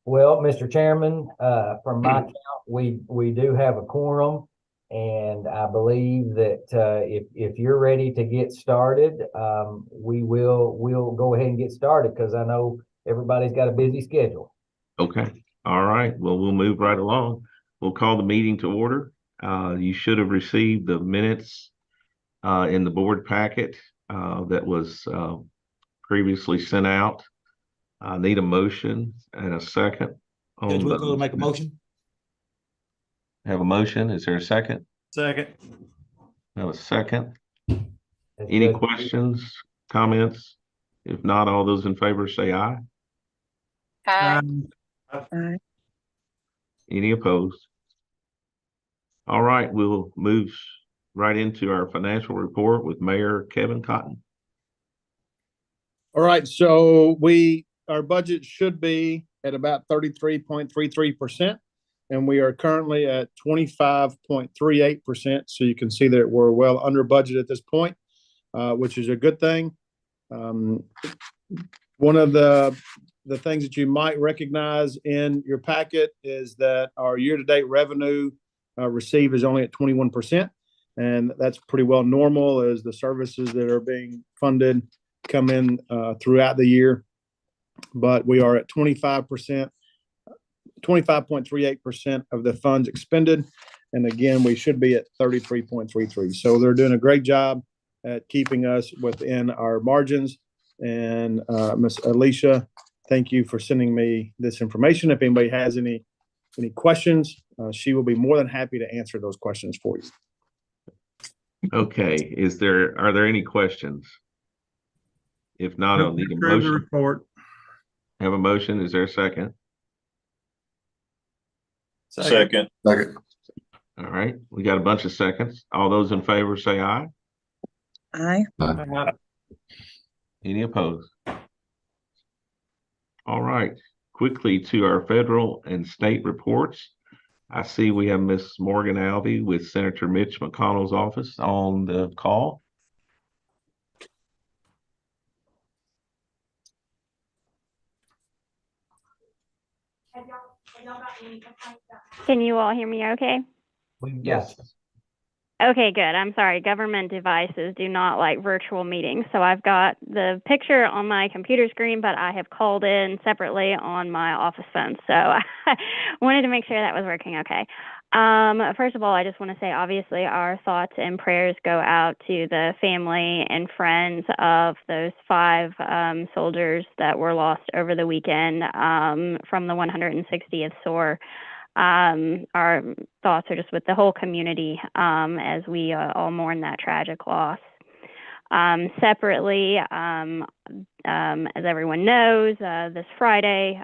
Well, Mr. Chairman, from my count, we do have a quorum, and I believe that if you're ready to get started, we'll go ahead and get started because I know everybody's got a busy schedule. Okay. All right. Well, we'll move right along. We'll call the meeting to order. You should have received the minutes in the board packet that was previously sent out. I need a motion and a second Judge on Wilco will those. make a motion. Have a motion. Is there a second? Second. Have a second. As Any Judge- questions, comments? If not, all those in favor say aye. Aye. Any opposed? All right, we'll move right into our financial report with Mayor Kevin Cotton. All right, so our budget should be at about 33.33%, and we are currently at 25.38%. So you can see that we're well under budget at this point, which is a good thing. One of the things that you might recognize in your packet is that our year-to-date revenue received is only at 21%, and that's pretty well normal as the services that are being funded come in throughout the year. But we are at 25.38% of the funds expended, and again, we should be at 33.33. So they're doing a great job at keeping us within our margins. And Ms. Alicia, thank you for sending me this information. If anybody has any questions, she will be more than happy to answer those questions for you. Okay, are there any questions? If not, I'll need a motion. Report. Have a motion. Is there a second? Second. All right, we got a bunch of seconds. All those in favor say aye. Aye. Any opposed? All right, quickly to our federal and state reports. I see we have Miss Morgan Alvey with Senator Mitch McConnell's office on the call. Can you all hear me okay? Yes. Okay, good. I'm sorry. Government devices do not like virtual meetings. So I've got the picture on my computer screen, but I have called in separately on my office phone. So I wanted to make sure that was working okay. First of all, I just want to say, obviously, our thoughts and prayers go out to the family and friends of those 5 soldiers that were lost over the weekend from the 160th SOAR. Our thoughts are just with the whole community as we all mourn that tragic loss. Separately, as everyone knows, this Friday,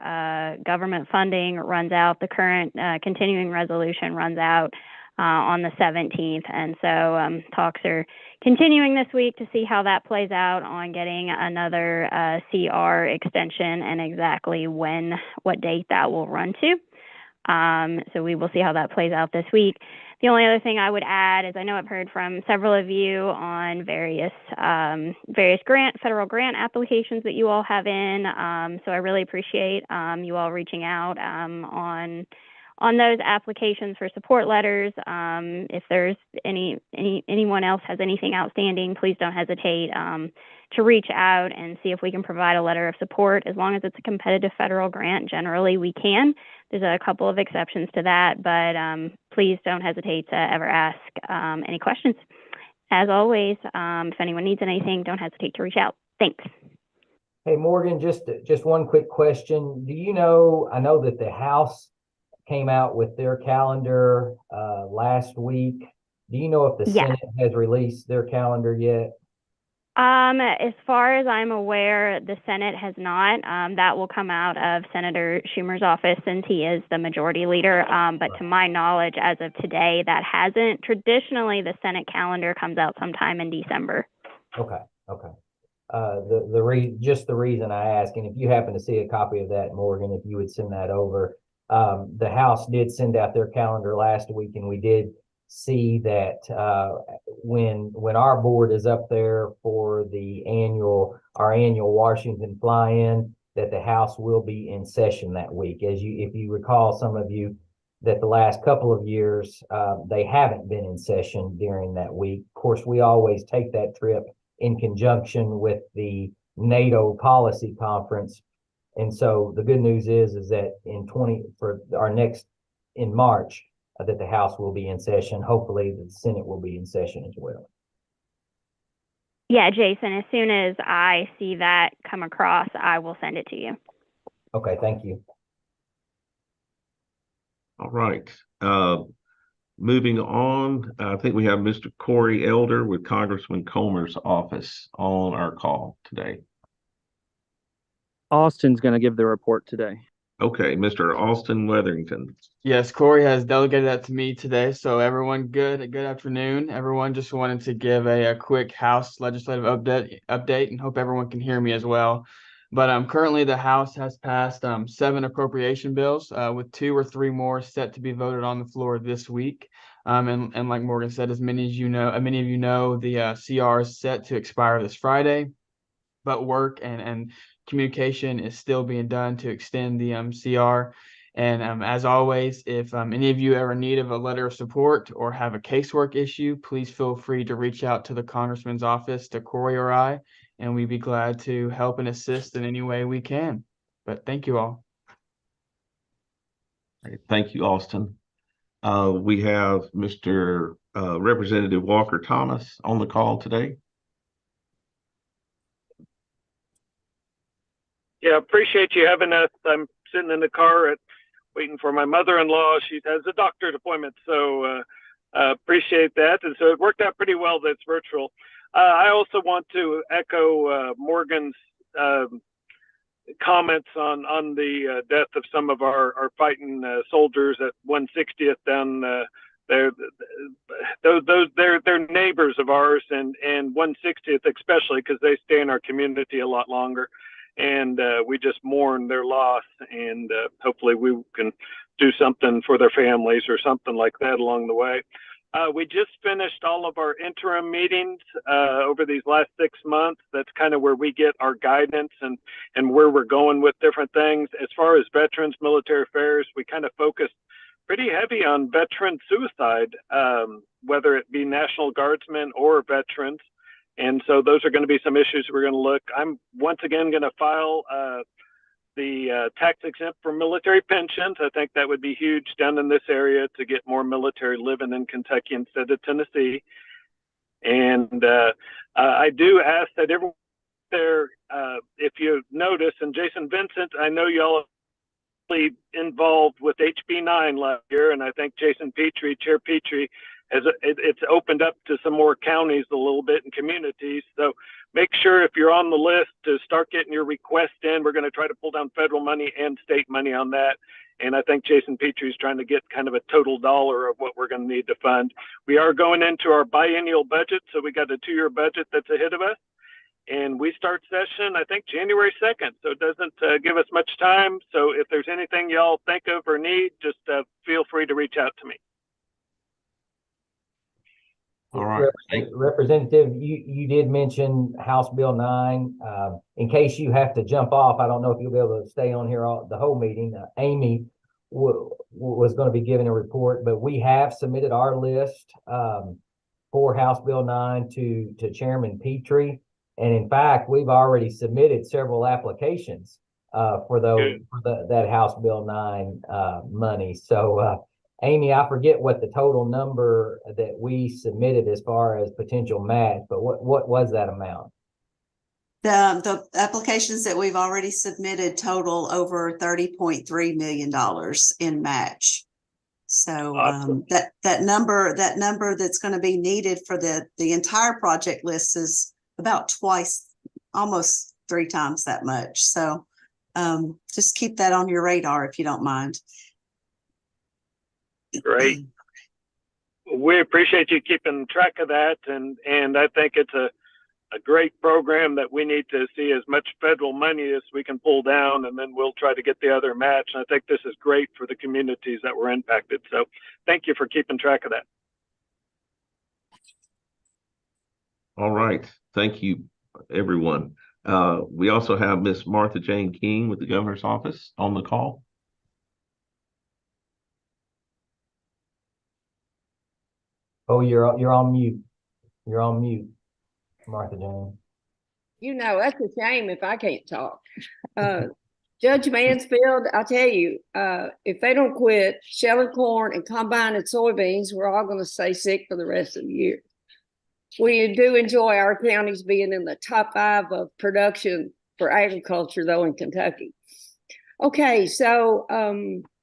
government funding runs out. The current continuing resolution runs out on the 17th. And so talks are continuing this week to see how that plays out on getting another CR extension and exactly what date that will run to. So we will see how that plays out this week. The only other thing I would add is I know I've heard from several of you on various federal grant applications that you all have in. So I really appreciate you all reaching out on those applications for support letters. If there's anyone else has anything outstanding, please don't hesitate to reach out and see if we can provide a letter of support. As long as it's a competitive federal grant, generally we can. There's a couple of exceptions to that, but please don't hesitate to ever ask any questions. As always, if anyone needs anything, don't hesitate to reach out. Thanks. Hey, Morgan, just one quick question. Do you know, I know that the House came out with their calendar last week. Do you know if the Senate has released their calendar yet? As far as I'm aware, the Senate has not. That will come out of Senator Schumer's office since he is the majority leader. But to my knowledge, as of today, that hasn't. Traditionally, the Senate calendar comes out sometime in December. Okay. Just the reason I ask, and if you happen to see a copy of that, Morgan, if you would send that over. The House did send out their calendar last week, and we did see that when our board is up there for our annual Washington fly-in, that the House will be in session that week. If you recall, some of you, that the last couple of years, they haven't been in session during that week. Of course, we always take that trip in conjunction with the NATO policy conference. And so the good news is that for our next, in March, that the House will be in session. Hopefully the Senate will be in session as well. Yeah, Jason, as soon as I see that come across, I will send it to you. Okay, thank you. All right. Moving on, I think we have Mr. Corey Elder with Congressman Comer's office on our call today. Austin's going to give the report today. Okay, Mr. Austin Weatherington. Yes, Corey has delegated that to me today. So everyone, good afternoon. Everyone, just wanted to give a quick House legislative update and hope everyone can hear me as well. But currently the House has passed 7 appropriation bills with 2 or 3 more set to be voted on the floor this week. And like Morgan said, as many of you know, the CR is set to expire this Friday, but work and communication is still being done to extend the CR. And as always, if any of you ever need of a letter of support or have a casework issue, please feel free to reach out to the Congressman's office, to Corey or I, and we'd be glad to help and assist in any way we can. But thank you all. Thank you, Austin. We have Mr. Representative Walker Thomas on the call today. Yeah, appreciate you having us. I'm sitting in the car waiting for my mother-in-law. She has a doctor's appointment, so appreciate that. And so it worked out pretty well that it's virtual. I also want to echo Morgan's comments on the death of some of our fighting soldiers at 160th down there. They're neighbors of ours, and 160th especially, because they stay in our community a lot longer. And we just mourn their loss, and hopefully we can do something for their families or something like that along the way. We just finished all of our interim meetings over these last 6 months. That's kind of where we get our guidance and where we're going with different things. As far as veterans, military affairs, we kind of focused pretty heavy on veteran suicide, whether it be National Guardsmen or veterans. And so those are going to be some issues we're going to look. I'm once again going to file the tax exempt for military pensions. I think that would be huge down in this area to get more military living in Kentucky instead of Tennessee. And I do ask that everyone there, if you notice, and Jason Vincent, I know y'all are involved with HB 9 last year, and I think Jason Petrie, Chair Petrie, it's opened up to some more counties a little bit and communities. So make sure if you're on the list to start getting your request in. We're going to try to pull down federal money and state money on that. And I think Jason Petrie is trying to get kind of a total dollar of what we're going to need to fund. We are going into our biennial budget. So we got a 2-year budget that's ahead of us. And we start session, I think, January 2nd. So it doesn't give us much time. So if there's anything y'all think of or need, just feel free to reach out to me. All right. Representative, you did mention House Bill 9. In case you have to jump off, I don't know if you'll be able to stay on here the whole meeting. Amy was going to be giving a report, but we have submitted our list for House Bill 9 to Chairman Petrie. And in fact, we've already submitted several applications for that House Bill 9 money. So Amy, I forget what the total number that we submitted as far as potential match, but what was that amount? The applications that we've already submitted total over $30.3 million in match. So Awesome. that number that's going to be needed for the entire project list is about twice, almost 3 times that much. So just keep that on your radar if you don't mind. Great. We appreciate you keeping track of that, and I think it's a great program that we need to see as much federal money as we can pull down, and then we'll try to get the other match. And I think this is great for the communities that were impacted. So thank you for keeping track of that. All right. Thank you, everyone. We also have Miss Martha Jane King with the governor's office on the call. Oh, you're on mute. You're on mute, Martha Jane. You know, that's a shame if I can't talk. Judge Mansfield, I'll tell you, if they don't quit shelling corn and combining soybeans, we're all going to stay sick for the rest of the year. We do enjoy our counties being in the top 5 of production for agriculture, though, in Kentucky. Okay, so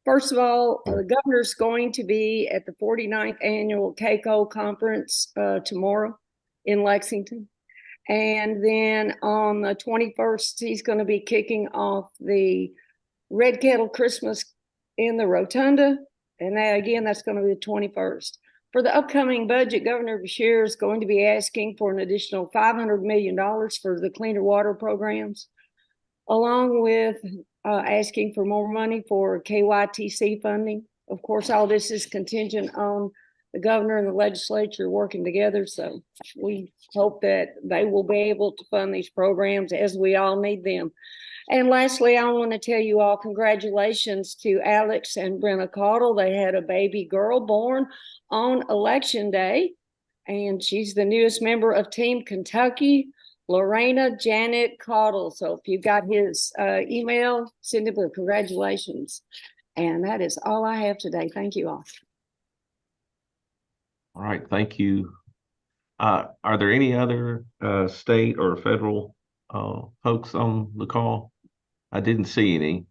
first of all, the governor's going to be at the 49th annual CAECO conference tomorrow in Lexington. And then on the 21st, he's going to be kicking off the Red Kettle Christmas in the Rotunda. And again, that's going to be the 21st. For the upcoming budget, Governor Beshear is going to be asking for an additional $500 million for the cleaner water programs, along with asking for more money for KYTC funding. Of course, all this is contingent on the governor and the legislature working together. So we hope that they will be able to fund these programs as we all need them. And lastly, I want to tell you all congratulations to Alex and Brenna Caudle. They had a baby girl born on Election Day, and she's the newest member of Team Kentucky, Lorena Janet Caudle. So if you've got his email, send him a congratulations. And that is all I have today. Thank you all. All right, thank you. Are there any other state or federal folks on the call? I didn't see any.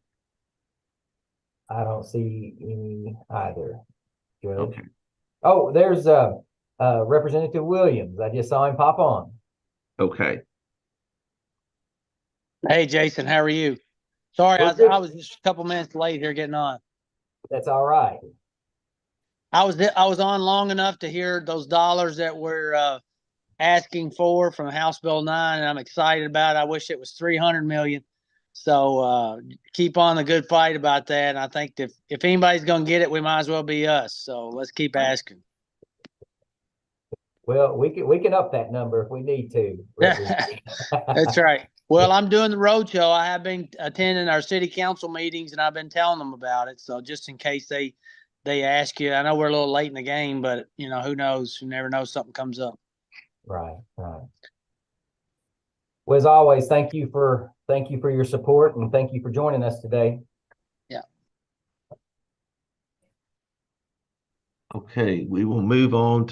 I don't see any either. Judge. Okay. Oh, there's Representative Williams. I just saw him pop on. Okay. Hey, Jason, how are you? Sorry, I was just a couple minutes late here getting on. That's all right. I was on long enough to hear those dollars that we're asking for from House Bill 9, and I'm excited about it. I wish it was 300 million. So keep on the good fight about that. And I think if anybody's going to get it, we might as well be us. So let's keep asking. Well, we can up that number if we need to. That's right. Well, I'm doing the road show. I have been attending our city council meetings, and I've been telling them about it. So just in case they ask you, I know we're a little late in the game, but you know, who knows? You never know, something comes up. Right. Well, as always, thank you for your support, and thank you for joining us today. Yeah. Okay, we will move on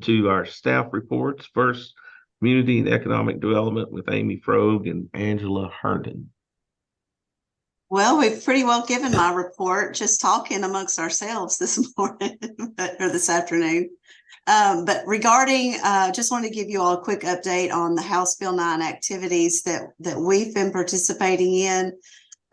to our staff reports. First, Community and Economic Development with Amy Frogue and Angela Herndon. Well, we've pretty well given my report, just talking amongst ourselves this morning or this afternoon. But regarding, just want to give you all a quick update on the House Bill 9 activities that we've been participating in.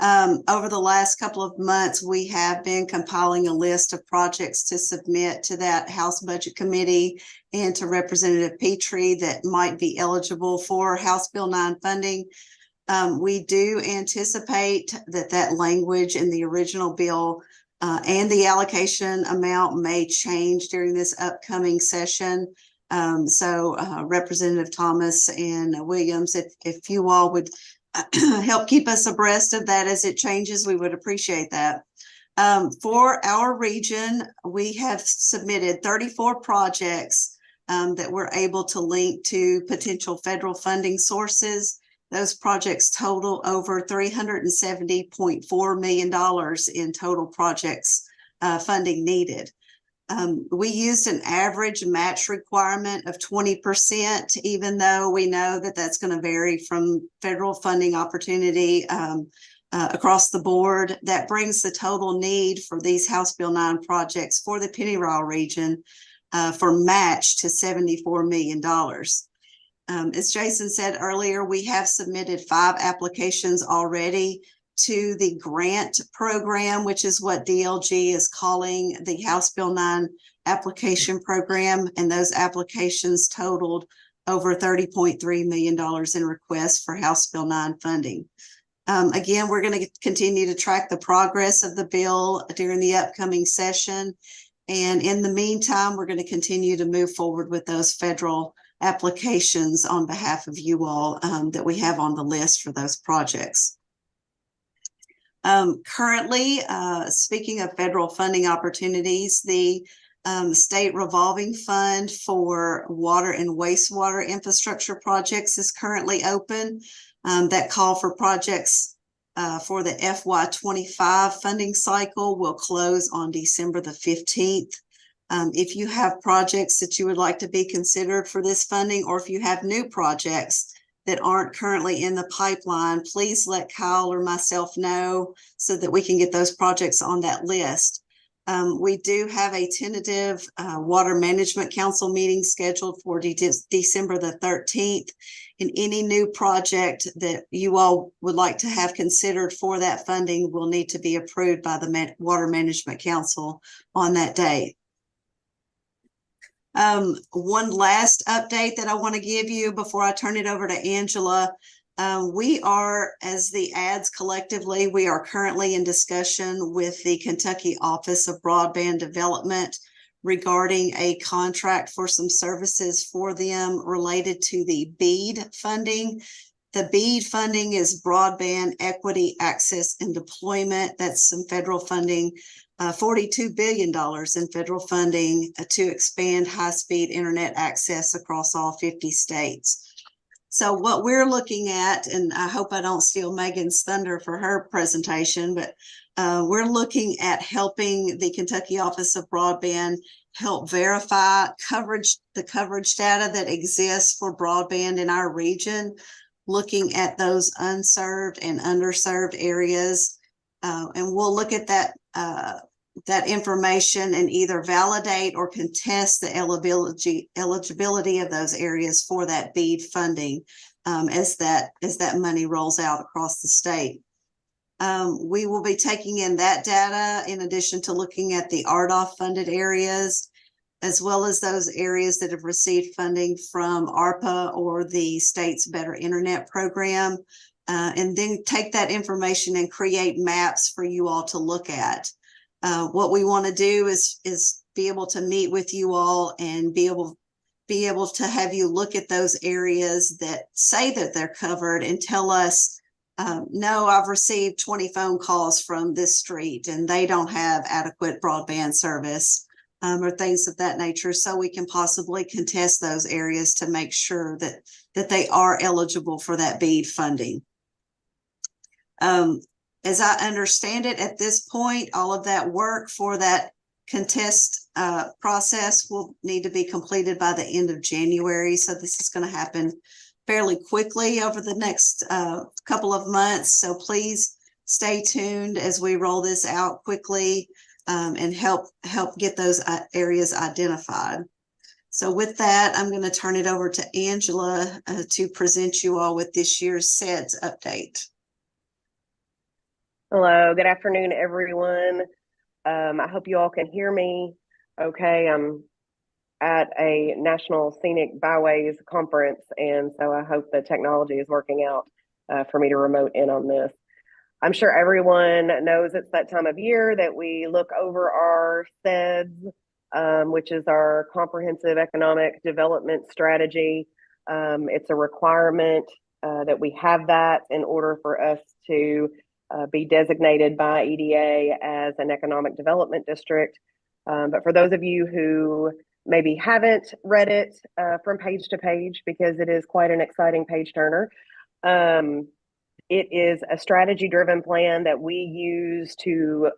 Over the last couple of months, we have been compiling a list of projects to submit to that House Budget Committee and to Representative Petrie that might be eligible for House Bill 9 funding. We do anticipate that language in the original bill and the allocation amount may change during this upcoming session. So Representative Thomas and Williams, if you all would help keep us abreast of that as it changes, we would appreciate that. For our region, we have submitted 34 projects that we're able to link to potential federal funding sources. Those projects total over $370.4 million in total projects funding needed. We used an average match requirement of 20%, even though we know that that's going to vary from federal funding opportunity across the board. That brings the total need for these House Bill 9 projects for the Pennyroyal region for match to $74 million. As Jason said earlier, we have submitted 5 applications already to the grant program, which is what DLG is calling the House Bill 9 application program. And those applications totaled over $30.3 million in requests for House Bill 9 funding. Again, we're going to continue to track the progress of the bill during the upcoming session. And in the meantime, we're going to continue to move forward with those federal applications on behalf of you all that we have on the list for those projects. Currently, speaking of federal funding opportunities, the state revolving fund for water and wastewater infrastructure projects is currently open. That call for projects for the FY25 funding cycle will close on December the 15th. If you have projects that you would like to be considered for this funding, or if you have new projects that aren't currently in the pipeline, please let Kyle or myself know so that we can get those projects on that list. We do have a tentative Water Management Council meeting scheduled for December the 13th. And any new project that you all would like to have considered for that funding will need to be approved by the Water Management Council on that date. One last update that I want to give you before I turn it over to Angela. We are, as the PeADDs collectively, we are currently in discussion with the Kentucky Office of Broadband Development regarding a contract for some services for them related to the PeADD funding. The PeADD funding is Broadband Equity Access and Deployment. That's some federal funding, $42 billion in federal funding to expand high-speed internet access across all 50 states. So what we're looking at, and I hope I don't steal Megan's thunder for her presentation, but we're looking at helping the Kentucky Office of Broadband help verify the coverage data that exists for broadband in our region, looking at those unserved and underserved areas. And we'll look at that information and either validate or contest the eligibility of those areas for that PeADD funding as that money rolls out across the state. We will be taking in that data in addition to looking at the RDOF funded areas, as well as those areas that have received funding from ARPA or the state's Better Internet program, and then take that information and create maps for you all to look at. What we want to do is be able to meet with you all and be able to have you look at those areas that say that they're covered and tell us, no, I've received 20 phone calls from this street and they don't have adequate broadband service, or things of that nature. So we can possibly contest those areas to make sure that they are eligible for that PeADD funding. As I understand it at this point, all of that work for that contest process will need to be completed by the end of January. So this is going to happen fairly quickly over the next couple of months. So please stay tuned as we roll this out quickly and help get those areas identified. So with that, I'm going to turn it over to Angela to present you all with this year's SEDS update. Hello, good afternoon, everyone. I hope you all can hear me okay. I'm at a National Scenic Byways conference, and so I hope the technology is working out for me to remote in on this. I'm sure everyone knows it's that time of year that we look over our SEDS, which is our Comprehensive Economic Development Strategy. It's a requirement that we have that in order for us to be designated by EDA as an economic development district. But for those of you who maybe haven't read it from page to page, because it is quite an exciting page turner, it is a strategy-driven plan that we use to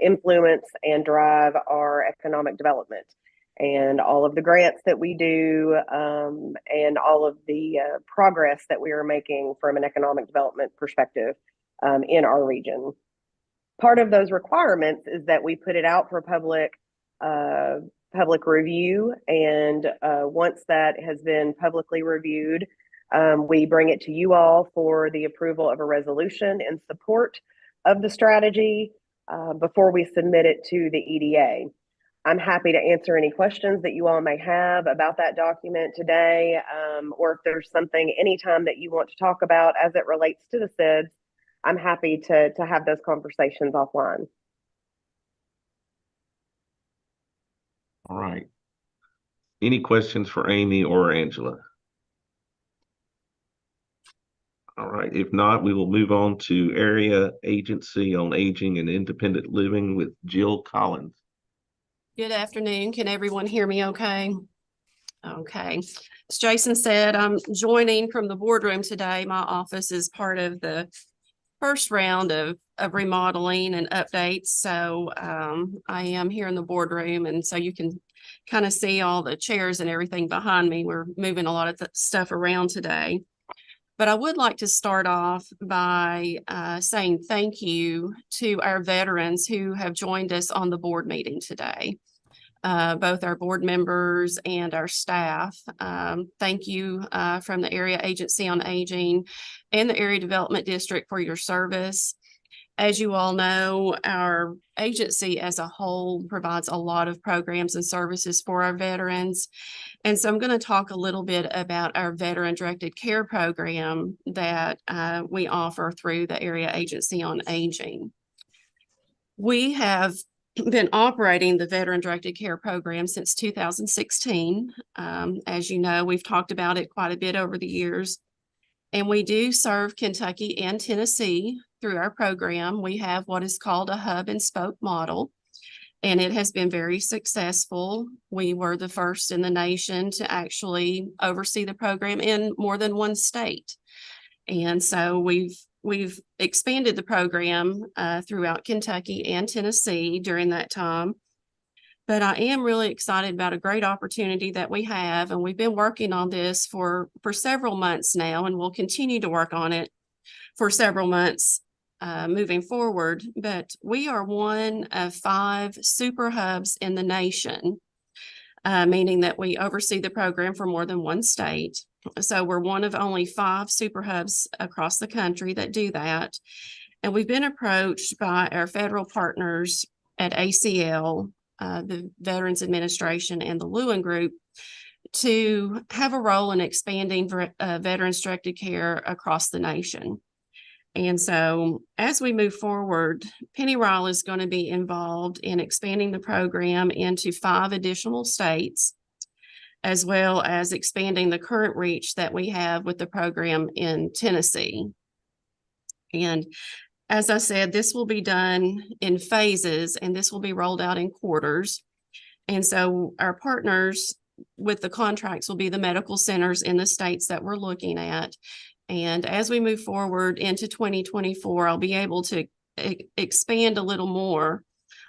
influence and drive our economic development. And all of the grants that we do and all of the progress that we are making from an economic development perspective in our region. Part of those requirements is that we put it out for public review, and once that has been publicly reviewed, we bring it to you all for the approval of a resolution in support of the strategy before we submit it to the EDA. I'm happy to answer any questions that you all may have about that document today, or if there's something anytime that you want to talk about as it relates to the SEDS, I'm happy to have those conversations offline. All right. Any questions for Amy or Angela? All right, if not, we will move on to Area Agency on Aging and Independent Living with Jill Collins. Good afternoon. Can everyone hear me okay? Okay. As Jason said, I'm joining from the boardroom today. My office is part of the first round of remodeling and updates. So I am here in the boardroom, and so you can kind of see all the chairs and everything behind me. We're moving a lot of stuff around today. But I would like to start off by saying thank you to our veterans who have joined us on the board meeting today. Both our board members and our staff. Thank you from the Area Agency on Aging and the Area Development District for your service. As you all know, our agency as a whole provides a lot of programs and services for our veterans. And so I'm going to talk a little bit about our veteran-directed care program that we offer through the Area Agency on Aging. We have been operating the veteran-directed care program since 2016. As you know, we've talked about it quite a bit over the years. And we do serve Kentucky and Tennessee through our program. We have what is called a hub and spoke model, and it has been very successful. We were the first in the nation to actually oversee the program in more than one state. And so we've expanded the program throughout Kentucky and Tennessee during that time. But I am really excited about a great opportunity that we have, and we've been working on this for several months now, and we'll continue to work on it for several months moving forward. But we are one of 5 super hubs in the nation, meaning that we oversee the program for more than one state. So we're one of only 5 super hubs across the country that do that. And we've been approached by our federal partners at ACL, the Veterans Administration, and the Lewin Group to have a role in expanding veterans-directed care across the nation. And so as we move forward, Penny Ryle is going to be involved in expanding the program into 5 additional states, as well as expanding the current reach that we have with the program in Tennessee. And as I said, this will be done in phases, and this will be rolled out in quarters. And so our partners with the contracts will be the medical centers in the states that we're looking at. And as we move forward into 2024, I'll be able to expand a little more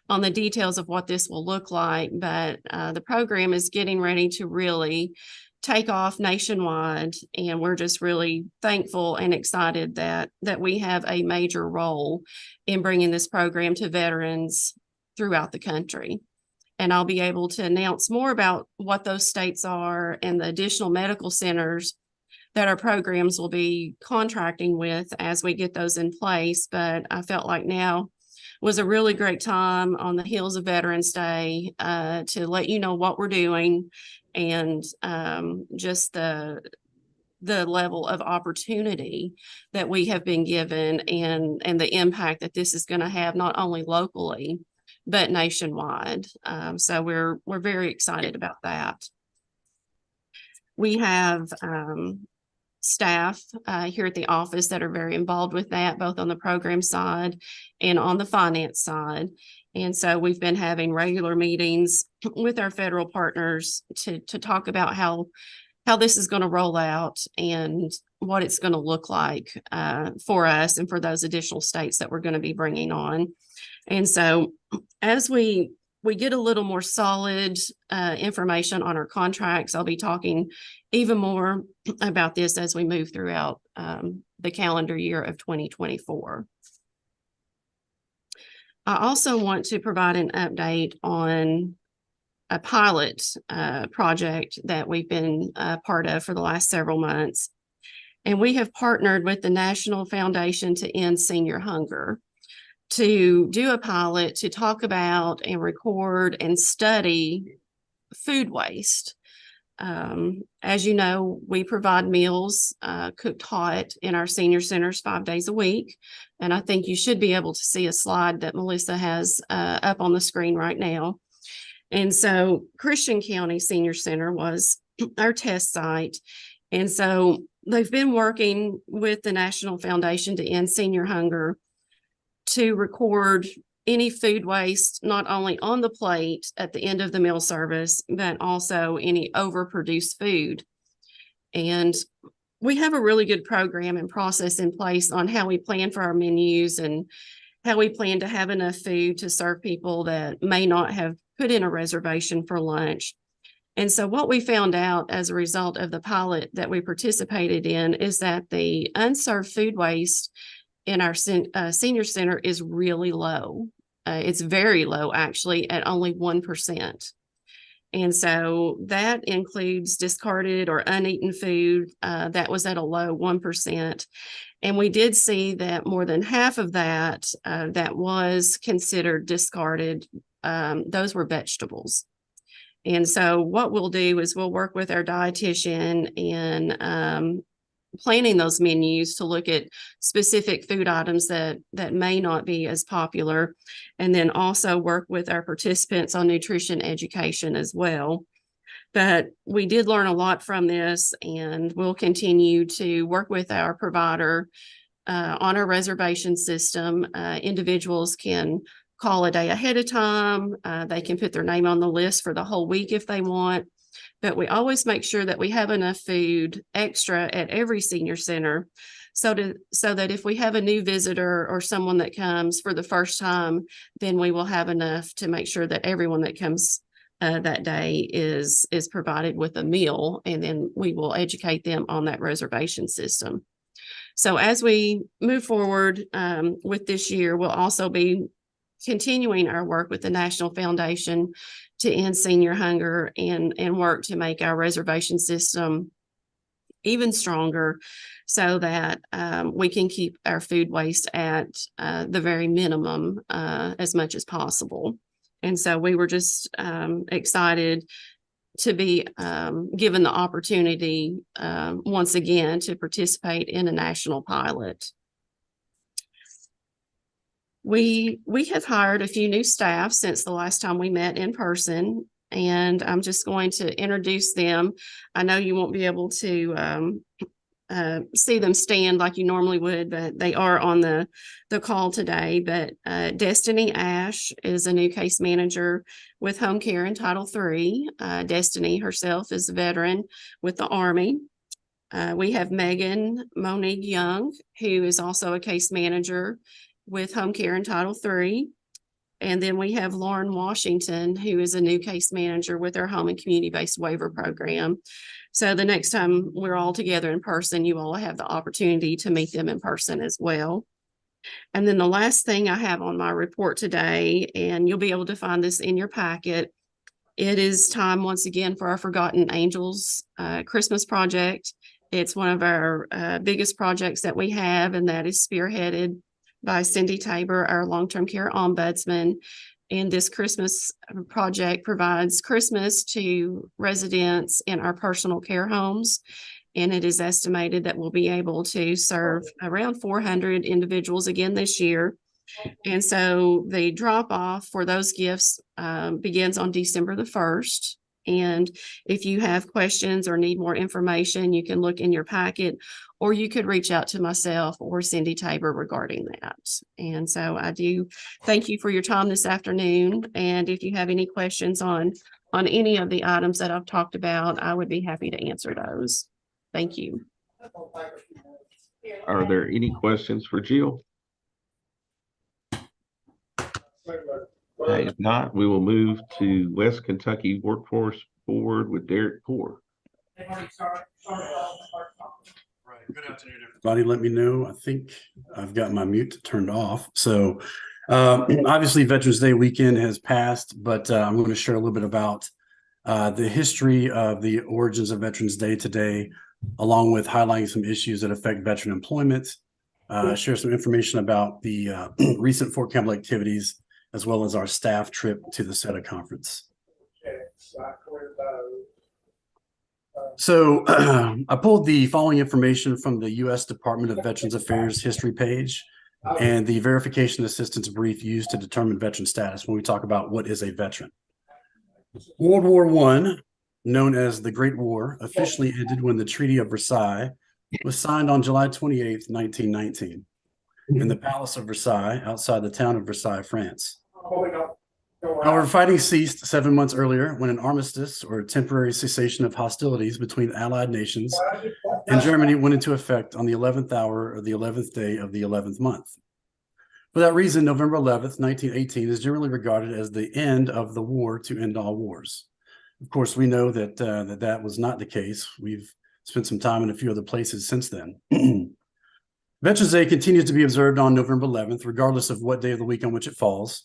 on the details of what this will look like. But the program is getting ready to really take off nationwide, and we're just really thankful and excited that we have a major role in bringing this program to veterans throughout the country. And I'll be able to announce more about what those states are and the additional medical centers that our programs will be contracting with as we get those in place. But I felt like now was a really great time on the heels of Veterans Day to let you know what we're doing, and just the level of opportunity that we have been given, and the impact that this is going to have not only locally but nationwide. So we're very excited about that. We have staff here at the office that are very involved with that, both on the program side and on the finance side. And so we've been having regular meetings with our federal partners to talk about how this is going to roll out and what it's going to look like for us and for those additional states that we're going to be bringing on. And so as we get a little more solid information on our contracts, I'll be talking even more about this as we move throughout the calendar year of 2024. I also want to provide an update on a pilot project that we've been part of for the last several months. And we have partnered with the National Foundation to End Senior Hunger to do a pilot to talk about and record and study food waste. As you know, we provide meals cooked hot in our senior centers 5 days a week. And I think you should be able to see a slide that Melissa has up on the screen right now. And so Christian County Senior Center was our test site. And so they've been working with the National Foundation to End Senior Hunger to record any food waste, not only on the plate at the end of the meal service, but also any overproduced food. And we have a really good program and process in place on how we plan for our menus and how we plan to have enough food to serve people that may not have put in a reservation for lunch. And so what we found out as a result of the pilot that we participated in is that the unserved food waste in our senior center is really low. It's very low, actually, at only 1%. And so that includes discarded or uneaten food that was at a low 1%. And we did see that more than half of that that was considered discarded, those were vegetables. And so what we'll do is we'll work with our dietitian in planning those menus to look at specific food items that may not be as popular, and then also work with our participants on nutrition education as well. But we did learn a lot from this, and we'll continue to work with our provider on our reservation system. Individuals can call a day ahead of time. They can put their name on the list for the whole week if they want. But we always make sure that we have enough food extra at every senior center so that if we have a new visitor or someone that comes for the first time, then we will have enough to make sure that everyone that comes that day is provided with a meal, and then we will educate them on that reservation system. So as we move forward with this year, we'll also be continuing our work with the National Foundation to End Senior Hunger and work to make our reservation system even stronger so that we can keep our food waste at the very minimum as much as possible. And so we were just excited to be given the opportunity once again to participate in a national pilot. We have hired a few new staff since the last time we met in person, and I'm just going to introduce them. I know you won't be able to see them stand like you normally would, but they are on the call today. But Destiny Ash is a new case manager with home care in Title III. Destiny herself is a veteran with the Army. We have Megan Monique Young, who is also a case manager with home care in Title III. And then we have Lauren Washington, who is a new case manager with our home and community-based waiver program. So the next time we're all together in person, you all have the opportunity to meet them in person as well. And then the last thing I have on my report today, and you'll be able to find this in your packet, it is time once again for our Forgotten Angels Christmas project. It's one of our biggest projects that we have, and that is spearheaded by Cindy Tabor, our long-term care ombudsman. And this Christmas project provides Christmas to residents in our personal care homes. And it is estimated that we'll be able to serve around 400 individuals again this year. And so the drop off for those gifts begins on December the 1st. And if you have questions or need more information, you can look in your packet, or you could reach out to myself or Cindy Tabor regarding that. And so I do thank you for your time this afternoon. And if you have any questions on any of the items that I've talked about, I would be happy to answer those. Thank you. Are there any questions for Jill? If not, we will move to West Kentucky Workforce Board with Derek Poor. Right. Good afternoon, everybody. Let me know. I think I've got my mute turned off. So obviously Veterans Day weekend has passed, but I'm going to share a little bit about the history of the origins of Veterans Day today, along with highlighting some issues that affect veteran employment, share some information about the recent Fort Campbell activities, as well as our staff trip to the SETA conference. So I pulled the following information from the U.S. Department of Veterans Affairs history page and the verification assistance brief used to determine veteran status when we talk about what is a veteran. World War I, known as the Great War, officially ended when the Treaty of Versailles was signed on July 28th, 1919, in the Palace of Versailles outside the town of Versailles, France. However, fighting ceased 7 months earlier when an armistice or temporary cessation of hostilities between Allied nations and Germany went into effect on the 11th hour of the 11th day of the 11th month. For that reason, November 11th, 1918 is generally regarded as the end of the war to end all wars. Of course, we know that that was not the case. We've spent some time in a few other places since then. Veterans Day continues to be observed on November 11th, regardless of what day of the week on which it falls.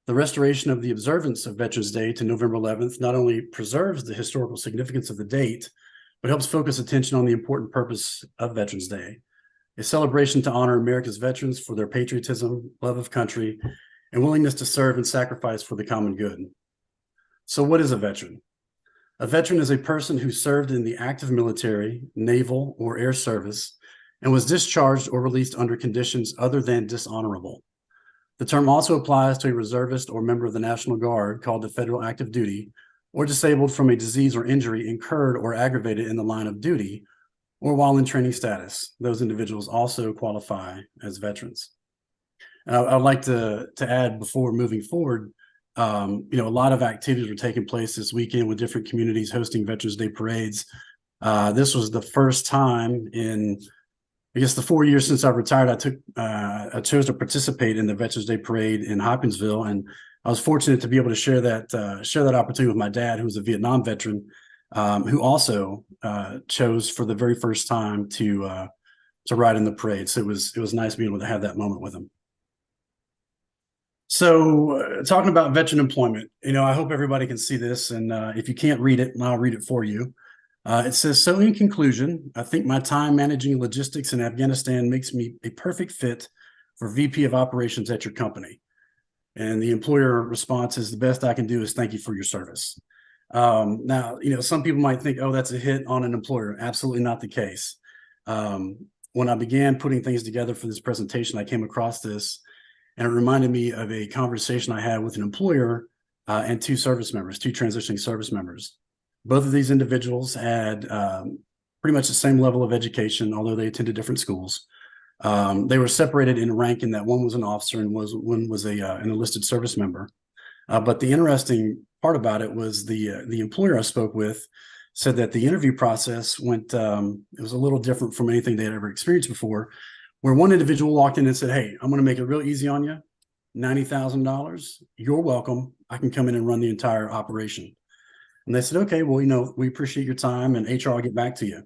The restoration of the observance of Veterans Day to November 11th not only preserves the historical significance of the date, but helps focus attention on the important purpose of Veterans Day, a celebration to honor America's veterans for their patriotism, love of country, and willingness to serve and sacrifice for the common good. So what is a veteran? A veteran is a person who served in the active military, naval, or air service and was discharged or released under conditions other than dishonorable. The term also applies to a reservist or member of the National Guard called to federal active duty or disabled from a disease or injury incurred or aggravated in the line of duty or while in training status. Those individuals also qualify as veterans. I'd like to add before moving forward, a lot of activities were taking place this weekend with different communities hosting Veterans Day parades. This was the first time in, I guess, the 4 years since I retired, I chose to participate in the Veterans Day parade in Hopkinsville, and I was fortunate to be able to share that opportunity with my dad, who was a Vietnam veteran, who also chose for the very first time to ride in the parade. So it was nice being able to have that moment with him. So talking about veteran employment, I hope everybody can see this, and if you can't read it, I'll read it for you. It says, so in conclusion, I think my time managing logistics in Afghanistan makes me a perfect fit for VP of operations at your company. And the employer response is, the best I can do is thank you for your service. Now, some people might think, oh, that's a hit on an employer. Absolutely not the case. When I began putting things together for this presentation, I came across this, and it reminded me of a conversation I had with an employer and two transitioning service members. Both of these individuals had pretty much the same level of education, although they attended different schools. They were separated in rank in that one was an officer and one was an enlisted service member. But the interesting part about it was the employer I spoke with said that the interview process went, it was a little different from anything they had ever experienced before, where one individual walked in and said, hey, I'm going to make it real easy on you. $90,000. You're welcome. I can come in and run the entire operation. And they said, okay, well, we appreciate your time, and HR will get back to you.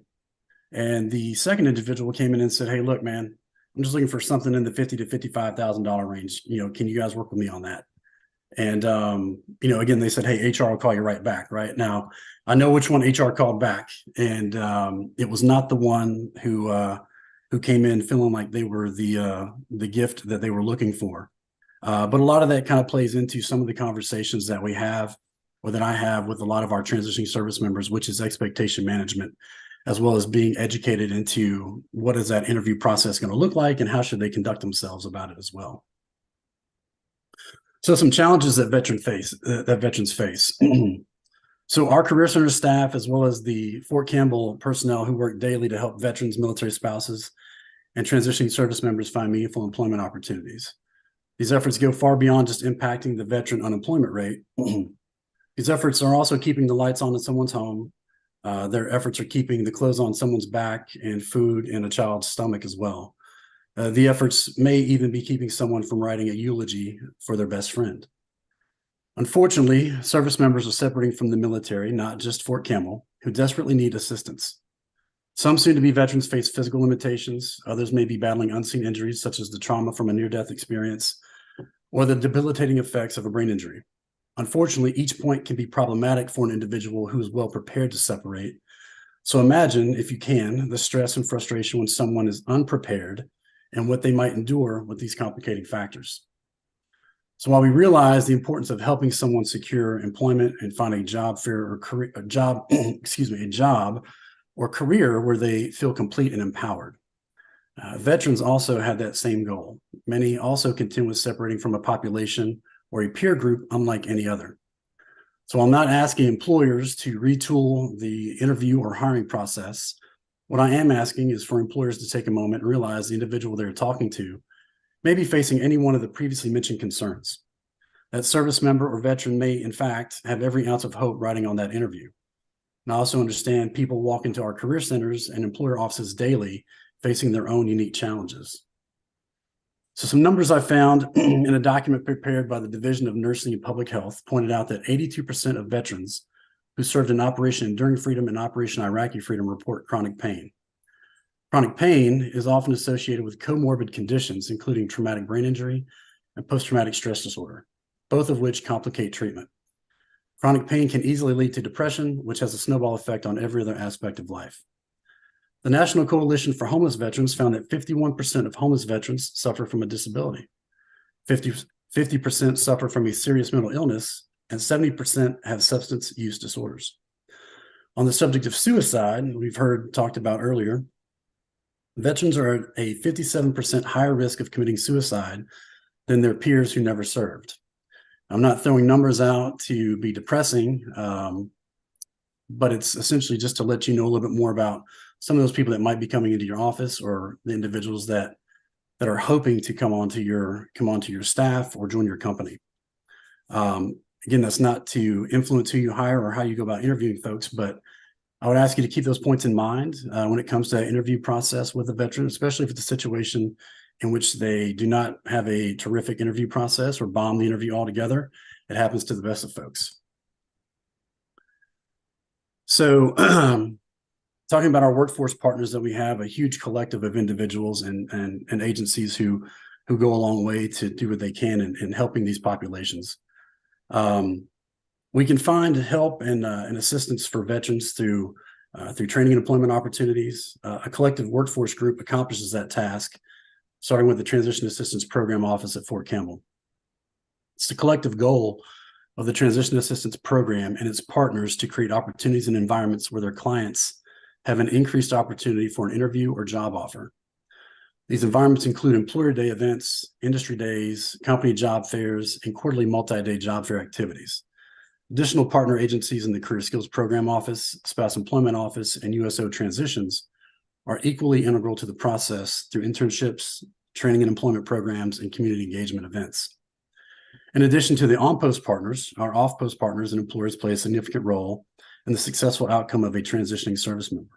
And the second individual came in and said, hey, look, man, I'm just looking for something in the $50,000 to $55,000 range. Can you guys work with me on that? And, again, they said, hey, HR will call you right back. Right now, I know which one HR called back, and it was not the one who came in feeling like they were the gift that they were looking for. But a lot of that kind of plays into some of the conversations that we have, or that I have with a lot of our transitioning service members, which is expectation management, as well as being educated into what is that interview process going to look like and how should they conduct themselves about it as well. So some challenges that veterans face. So our Career Center staff, as well as the Fort Campbell personnel who work daily to help veterans, military spouses, and transitioning service members find meaningful employment opportunities. These efforts go far beyond just impacting the veteran unemployment rate. These efforts are also keeping the lights on in someone's home. Their efforts are keeping the clothes on someone's back and food in a child's stomach as well. The efforts may even be keeping someone from writing a eulogy for their best friend. Unfortunately, service members are separating from the military, not just Fort Campbell, who desperately need assistance. Some soon-to-be veterans face physical limitations. Others may be battling unseen injuries, such as the trauma from a near-death experience or the debilitating effects of a brain injury. Unfortunately, each point can be problematic for an individual who is well prepared to separate. So imagine, if you can, the stress and frustration when someone is unprepared and what they might endure with these complicating factors. So while we realize the importance of helping someone secure employment and find a job or career where they feel complete and empowered, veterans also have that same goal. Many also contend with separating from a population or a peer group unlike any other. So I'm not asking employers to retool the interview or hiring process. What I am asking is for employers to take a moment and realize the individual they're talking to may be facing any one of the previously mentioned concerns. That service member or veteran may, in fact, have every ounce of hope riding on that interview. And I also understand people walk into our career centers and employer offices daily facing their own unique challenges. So some numbers I found in a document prepared by the Division of Nursing and Public Health pointed out that 82% of veterans who served in Operation Enduring Freedom and Operation Iraqi Freedom report chronic pain. Chronic pain is often associated with comorbid conditions, including traumatic brain injury and post-traumatic stress disorder, both of which complicate treatment. Chronic pain can easily lead to depression, which has a snowball effect on every other aspect of life. The National Coalition for Homeless Veterans found that 51% of homeless veterans suffer from a disability. 50% suffer from a serious mental illness, and 70% have substance use disorders. On the subject of suicide, we've heard talked about earlier, veterans are at a 57% higher risk of committing suicide than their peers who never served. I'm not throwing numbers out to be depressing, but it's essentially just to let you know a little bit more about some of those people that might be coming into your office, or the individuals that are hoping to come onto your staff or join your company. Again, that's not to influence who you hire or how you go about interviewing folks, but I would ask you to keep those points in mind when it comes to that interview process with a veteran, especially if it's a situation in which they do not have a terrific interview process or bomb the interview altogether. It happens to the best of folks. So talking about our workforce partners, that we have a huge collective of individuals and agencies who go a long way to do what they can in helping these populations. We can find help and assistance for veterans through training and employment opportunities. A collective workforce group accomplishes that task, starting with the Transition Assistance Program Office at Fort Campbell. It's the collective goal of the Transition Assistance Program and its partners to create opportunities and environments where their clients have an increased opportunity for an interview or job offer. These environments include employer day events, industry days, company job fairs, and quarterly multi-day job fair activities. Additional partner agencies in the Career Skills Program Office, Spouse Employment Office, and USO Transitions are equally integral to the process through internships, training and employment programs, and community engagement events. In addition to the on-post partners, our off-post partners and employers play a significant role in the successful outcome of a transitioning service member.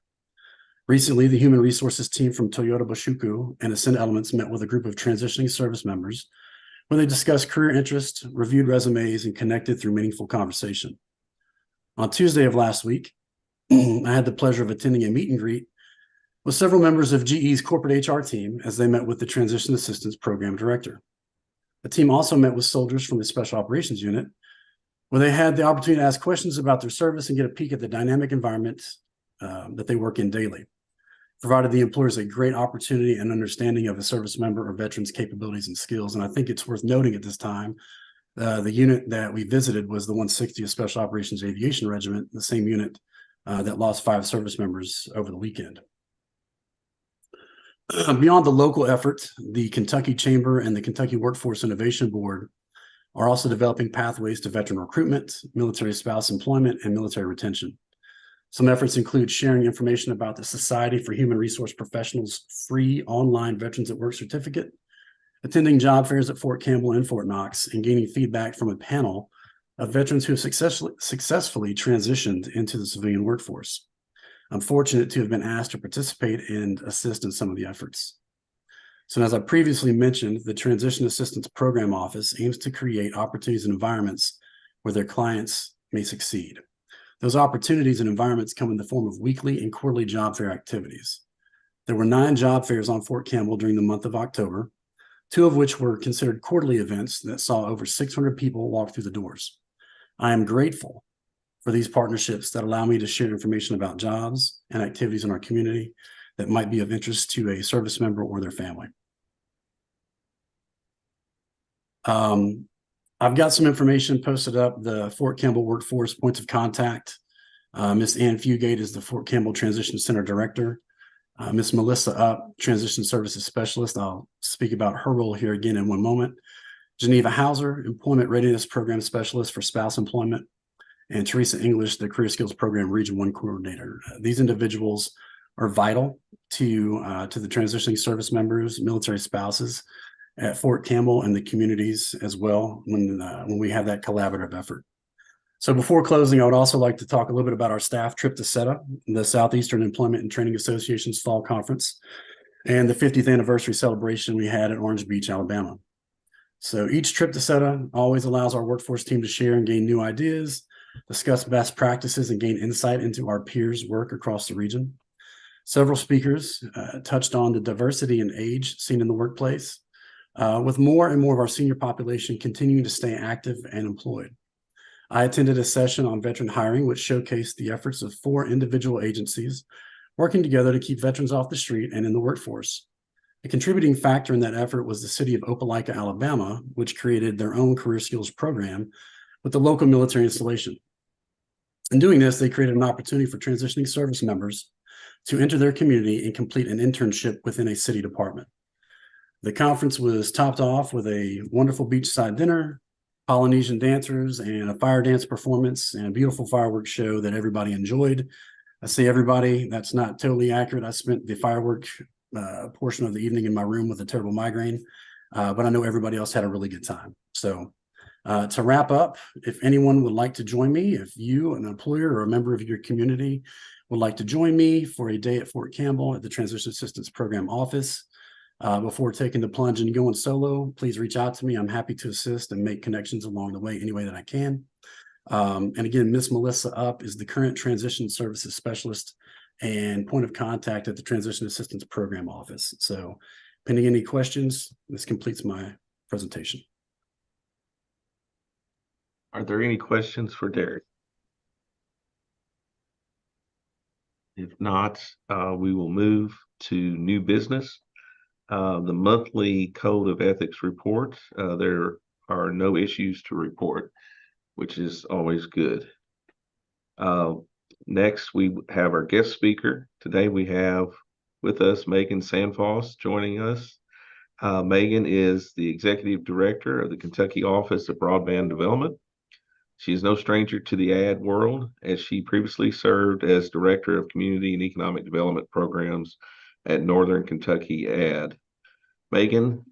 Recently, the human resources team from Toyota Bashuku and Ascend Elements met with a group of transitioning service members where they discussed career interests, reviewed resumes, and connected through meaningful conversation. On Tuesday of last week, I had the pleasure of attending a meet and greet with several members of GE's corporate HR team as they met with the Transition Assistance Program Director. The team also met with soldiers from the Special Operations Unit, where they had the opportunity to ask questions about their service and get a peek at the dynamic environment that they work in daily. Provided the employers a great opportunity and understanding of a service member or veteran's capabilities and skills. And I think it's worth noting at this time, the unit that we visited was the 160th Special Operations Aviation Regiment, the same unit that lost 5 service members over the weekend. Beyond the local effort, the Kentucky Chamber and the Kentucky Workforce Innovation Board are also developing pathways to veteran recruitment, military spouse employment, and military retention. Some efforts include sharing information about the Society for Human Resource Professionals free online Veterans at Work certificate, attending job fairs at Fort Campbell and Fort Knox, and gaining feedback from a panel of veterans who have successfully transitioned into the civilian workforce. I'm fortunate to have been asked to participate and assist in some of the efforts. So as I previously mentioned, the Transition Assistance Program Office aims to create opportunities and environments where their clients may succeed. Those opportunities and environments come in the form of weekly and quarterly job fair activities. There were 9 job fairs on Fort Campbell during the month of October, 2 of which were considered quarterly events that saw over 600 people walk through the doors. I am grateful for these partnerships that allow me to share information about jobs and activities in our community that might be of interest to a service member or their family. I've got some information posted up, the Fort Campbell Workforce Points of Contact. Ms. Ann Fugate is the Fort Campbell Transition Center Director. Ms. Melissa Upp, Transition Services Specialist. I'll speak about her role here again in one moment. Geneva Hauser, Employment Readiness Program Specialist for Spouse Employment. and Teresa English, the Career Skills Program Region 1 Coordinator. These individuals are vital to the transitioning service members, military spouses at Fort Campbell and the communities as well when we have that collaborative effort. So before closing, I would also like to talk a little bit about our staff trip to SETA, the Southeastern Employment and Training Association's fall conference, and the 50th anniversary celebration we had at Orange Beach, Alabama. So each trip to SETA always allows our workforce team to share and gain new ideas, discuss best practices, and gain insight into our peers' work across the region. Several speakers touched on the diversity in age seen in the workplace, with more and more of our senior population continuing to stay active and employed. I attended a session on veteran hiring, which showcased the efforts of 4 individual agencies working together to keep veterans off the street and in the workforce. A contributing factor in that effort was the city of Opelika, Alabama, which created their own career skills program with the local military installation. In doing this, they created an opportunity for transitioning service members to enter their community and complete an internship within a city department. The conference was topped off with a wonderful beachside dinner, Polynesian dancers, and a fire dance performance, and a beautiful fireworks show that everybody enjoyed. I say everybody, that's not totally accurate. I spent the fireworks portion of the evening in my room with a terrible migraine, but I know everybody else had a really good time. So to wrap up, if anyone would like to join me, if you, an employer or a member of your community, would like to join me for a day at Fort Campbell at the Transition Assistance Program office, before taking the plunge and going solo, please reach out to me. I'm happy to assist and make connections along the way any way that I can. And again, Miss Melissa Upp is the current Transition Services Specialist and point of contact at the Transition Assistance Program office. So pending any questions, this completes my presentation. Are there any questions for Derek? If not, we will move to new business. The monthly Code of Ethics report. There are no issues to report, which is always good. Next, we have our guest speaker. Today we have with us Megan Sanfoss joining us. Megan is the Executive Director of the Kentucky Office of Broadband Development. She is no stranger to the ad world, as she previously served as Director of Community and Economic Development Programs at Northern Kentucky Ad. Megan,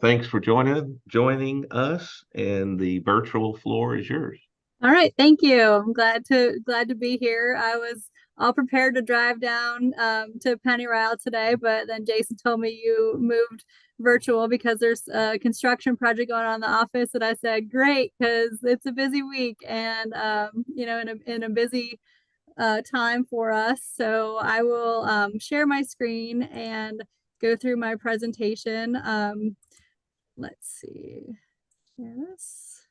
thanks for joining us, and the virtual floor is yours. All right, thank you. I'm glad to be here. I was all prepared to drive down to Pennyrile today, but then Jason told me you moved virtual because there's a construction project going on in the office, and I said great, because it's a busy week and you know, in a busy time for us. So I will share my screen and go through my presentation. Let's see. Yes.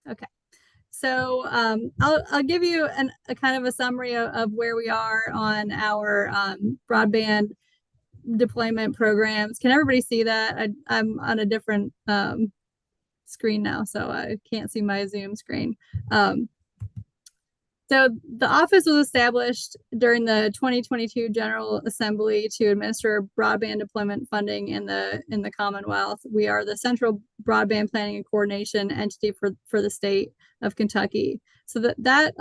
Okay. So I'll give you a kind of a summary of where we are on our broadband deployment programs. Can everybody see that? I'm on a different screen now, so I can't see my Zoom screen. So the office was established during the 2022 General Assembly to administer broadband deployment funding in the Commonwealth. We are the central broadband planning and coordination entity for the state of Kentucky. So that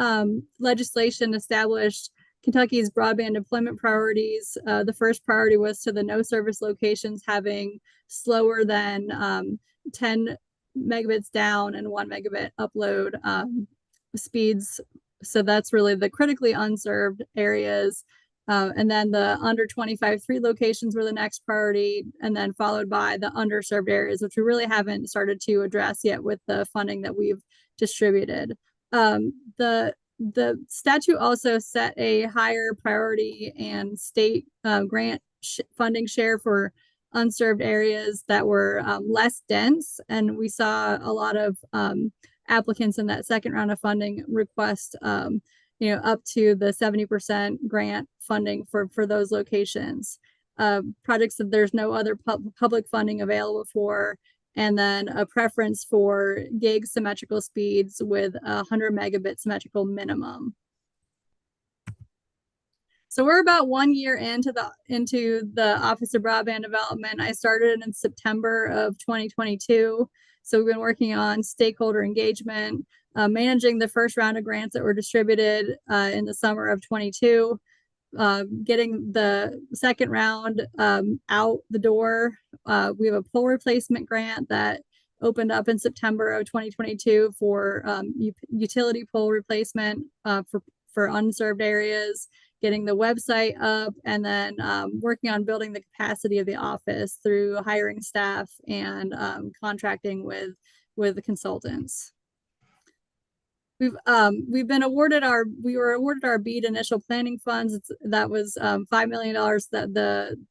legislation established Kentucky's broadband deployment priorities. The first priority was to the no service locations having slower than 10 megabits down and 1 megabit upload speeds. So that's really the critically unserved areas. And then the under 25 3 locations were the next priority, and then followed by the underserved areas, which we really haven't started to address yet with the funding that we've distributed. The statute also set a higher priority and state grant funding share for unserved areas that were less dense. And we saw a lot of applicants in that second round of funding request, you know, up to the 70% grant funding for those locations. Projects that there's no other public funding available for, and then a preference for gig symmetrical speeds with 100 megabit symmetrical minimum. So we're about 1 year into the Office of Broadband Development. I started in September of 2022. So we've been working on stakeholder engagement, managing the first round of grants that were distributed in the summer of 22, getting the second round out the door. We have a pole replacement grant that opened up in September of 2022 for utility pole replacement for unserved areas, getting the website up, and then working on building the capacity of the office through hiring staff and contracting with the consultants. We were awarded our BEAD initial planning funds. That was $5 million that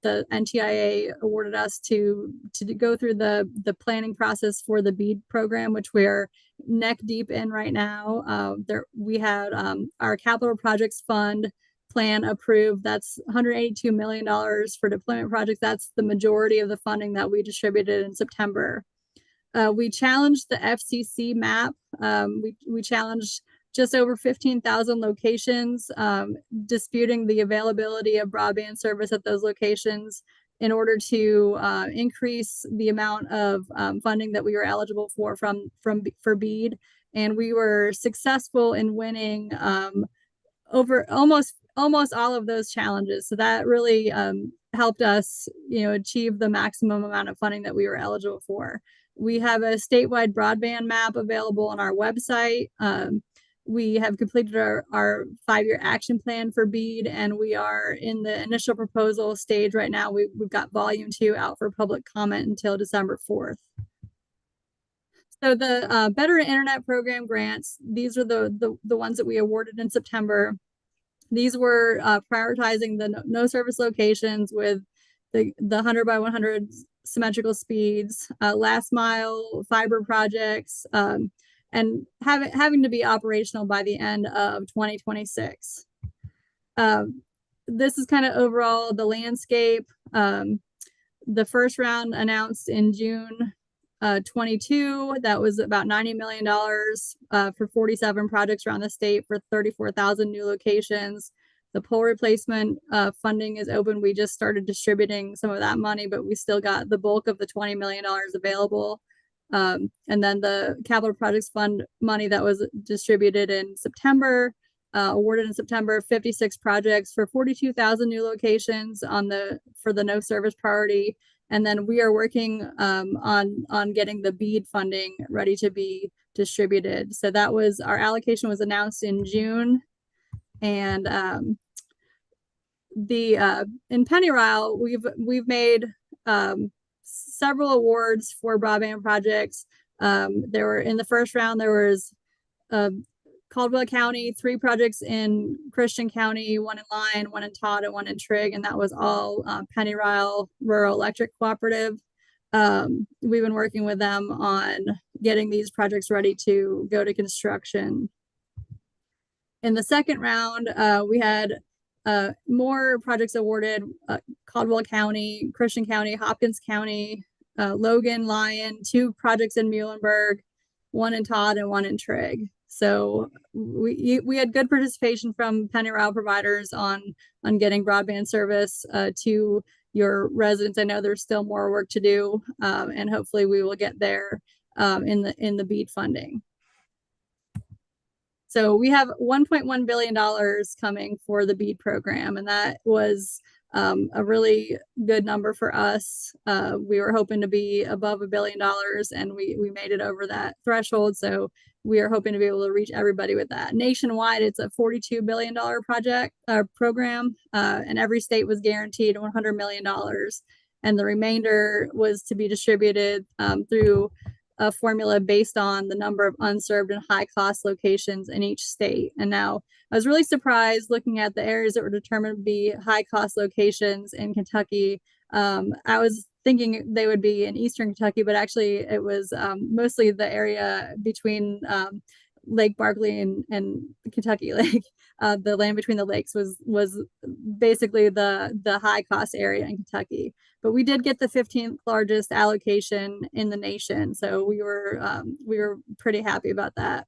the NTIA awarded us to go through the planning process for the BEAD program, which we're neck deep in right now. We had our capital projects fund plan approved. That's $182 million for deployment projects. That's the majority of the funding that we distributed in September. We challenged the FCC map. We challenged just over 15,000 locations, disputing the availability of broadband service at those locations in order to increase the amount of funding that we were eligible for BEAD. And we were successful in winning over almost all of those challenges. So that really helped us, achieve the maximum amount of funding that we were eligible for. We have a statewide broadband map available on our website. We have completed our 5-year action plan for BEAD, and we are in the initial proposal stage right now. We've got volume 2 out for public comment until December 4th. So the Better Internet Program grants, these are the ones that we awarded in September. These were prioritizing the no service locations with the 100 by 100 symmetrical speeds, last mile fiber projects, and having to be operational by the end of 2026. This is kind of overall the landscape. The first round announced in June 22, that was about $90 million for 47 projects around the state for 34,000 new locations. The pole replacement funding is open. We just started distributing some of that money, but we still got the bulk of the $20 million available. And then the capital projects fund money that was distributed in September, awarded in September, 56 projects for 42,000 new locations for the no service priority. And then we are working on getting the BEAD funding ready to be distributed. So that was, our allocation was announced in June. And in Pennyrile, we've made several awards for broadband projects. There were, in the first round, there was Caldwell County, 3 projects in Christian County, 1 in Lyon, 1 in Todd, and 1 in Trigg, and that was all Pennyrile Rural Electric Cooperative. We've been working with them on getting these projects ready to go to construction. In the second round, we had more projects awarded: Caldwell County, Christian County, Hopkins County, Logan, Lyon, 2 projects in Muhlenberg, 1 in Todd, and 1 in Trigg. So we had good participation from Pennyrile providers on getting broadband service to your residents. I know there's still more work to do, and hopefully we will get there in the BEAD funding. So we have $1.1 billion coming for the BEAD program, and that was a really good number for us. We were hoping to be above $1 billion, and we made it over that threshold. So we are hoping to be able to reach everybody with that. Nationwide, it's a $42 billion program, and every state was guaranteed $100 million. And the remainder was to be distributed through a formula based on the number of unserved and high cost locations in each state. And now I was really surprised looking at the areas that were determined to be high cost locations in Kentucky. I was thinking they would be in Eastern Kentucky, but actually it was mostly the area between Lake Barkley and Kentucky Lake. The land between the lakes was basically the high cost area in Kentucky. But we did get the 15th largest allocation in the nation, so we were pretty happy about that.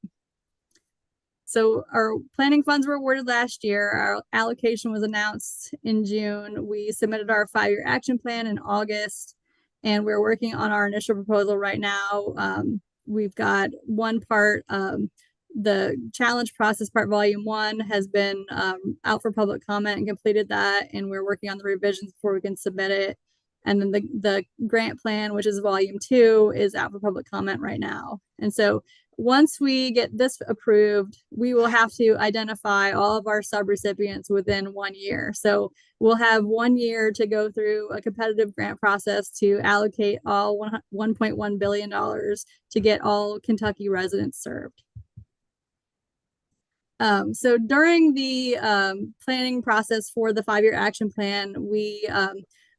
So our planning funds were awarded last year. Our allocation was announced in June. We submitted our 5-year action plan in August, and we're working on our initial proposal right now. We've got one part, the challenge process part, volume 1 has been out for public comment and completed that, and we're working on the revisions before we can submit it. And then the grant plan, which is volume 2, is out for public comment right now. And so once we get this approved, we will have to identify all of our subrecipients within 1 year. So we'll have 1 year to go through a competitive grant process to allocate all $1.1 billion to get all Kentucky residents served. So during the planning process for the 5-year action plan, we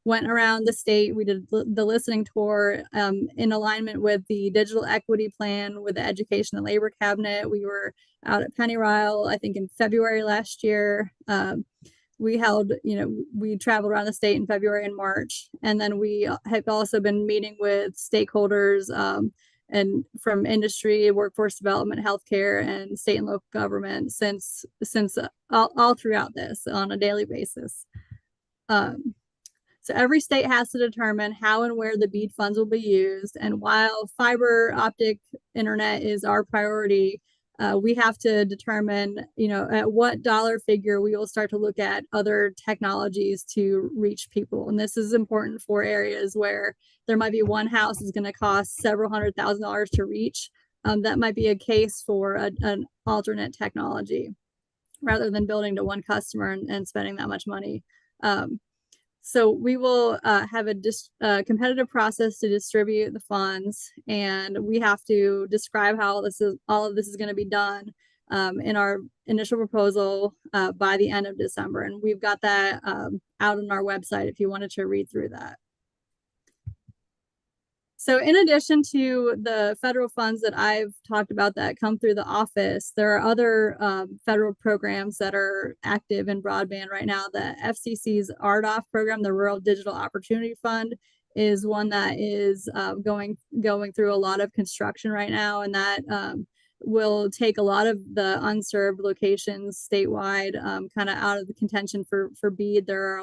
went around the state. We did the listening tour in alignment with the digital equity plan with the Education and Labor Cabinet. We were out at Pennyrile, I think in February last year. We held, we traveled around the state in February and March. And then we have also been meeting with stakeholders and from industry, workforce development, healthcare, and state and local government since all throughout this on a daily basis. So every state has to determine how and where the BEAD funds will be used. And while fiber optic internet is our priority, we have to determine, at what dollar figure we will start to look at other technologies to reach people. And this is important for areas where there might be one house is going to cost several $100,000 to reach. That might be a case for an alternate technology rather than building to one customer and spending that much money. So we will have a competitive process to distribute the funds, and we have to describe how all of this is going to be done in our initial proposal by the end of December. And we've got that out on our website if you wanted to read through that. So in addition to the federal funds that I've talked about that come through the office, there are other federal programs that are active in broadband right now. The FCC's RDOF program, the Rural Digital Opportunity Fund, is one that is going through a lot of construction right now, and that will take a lot of the unserved locations statewide kind of out of the contention for BEAD. There are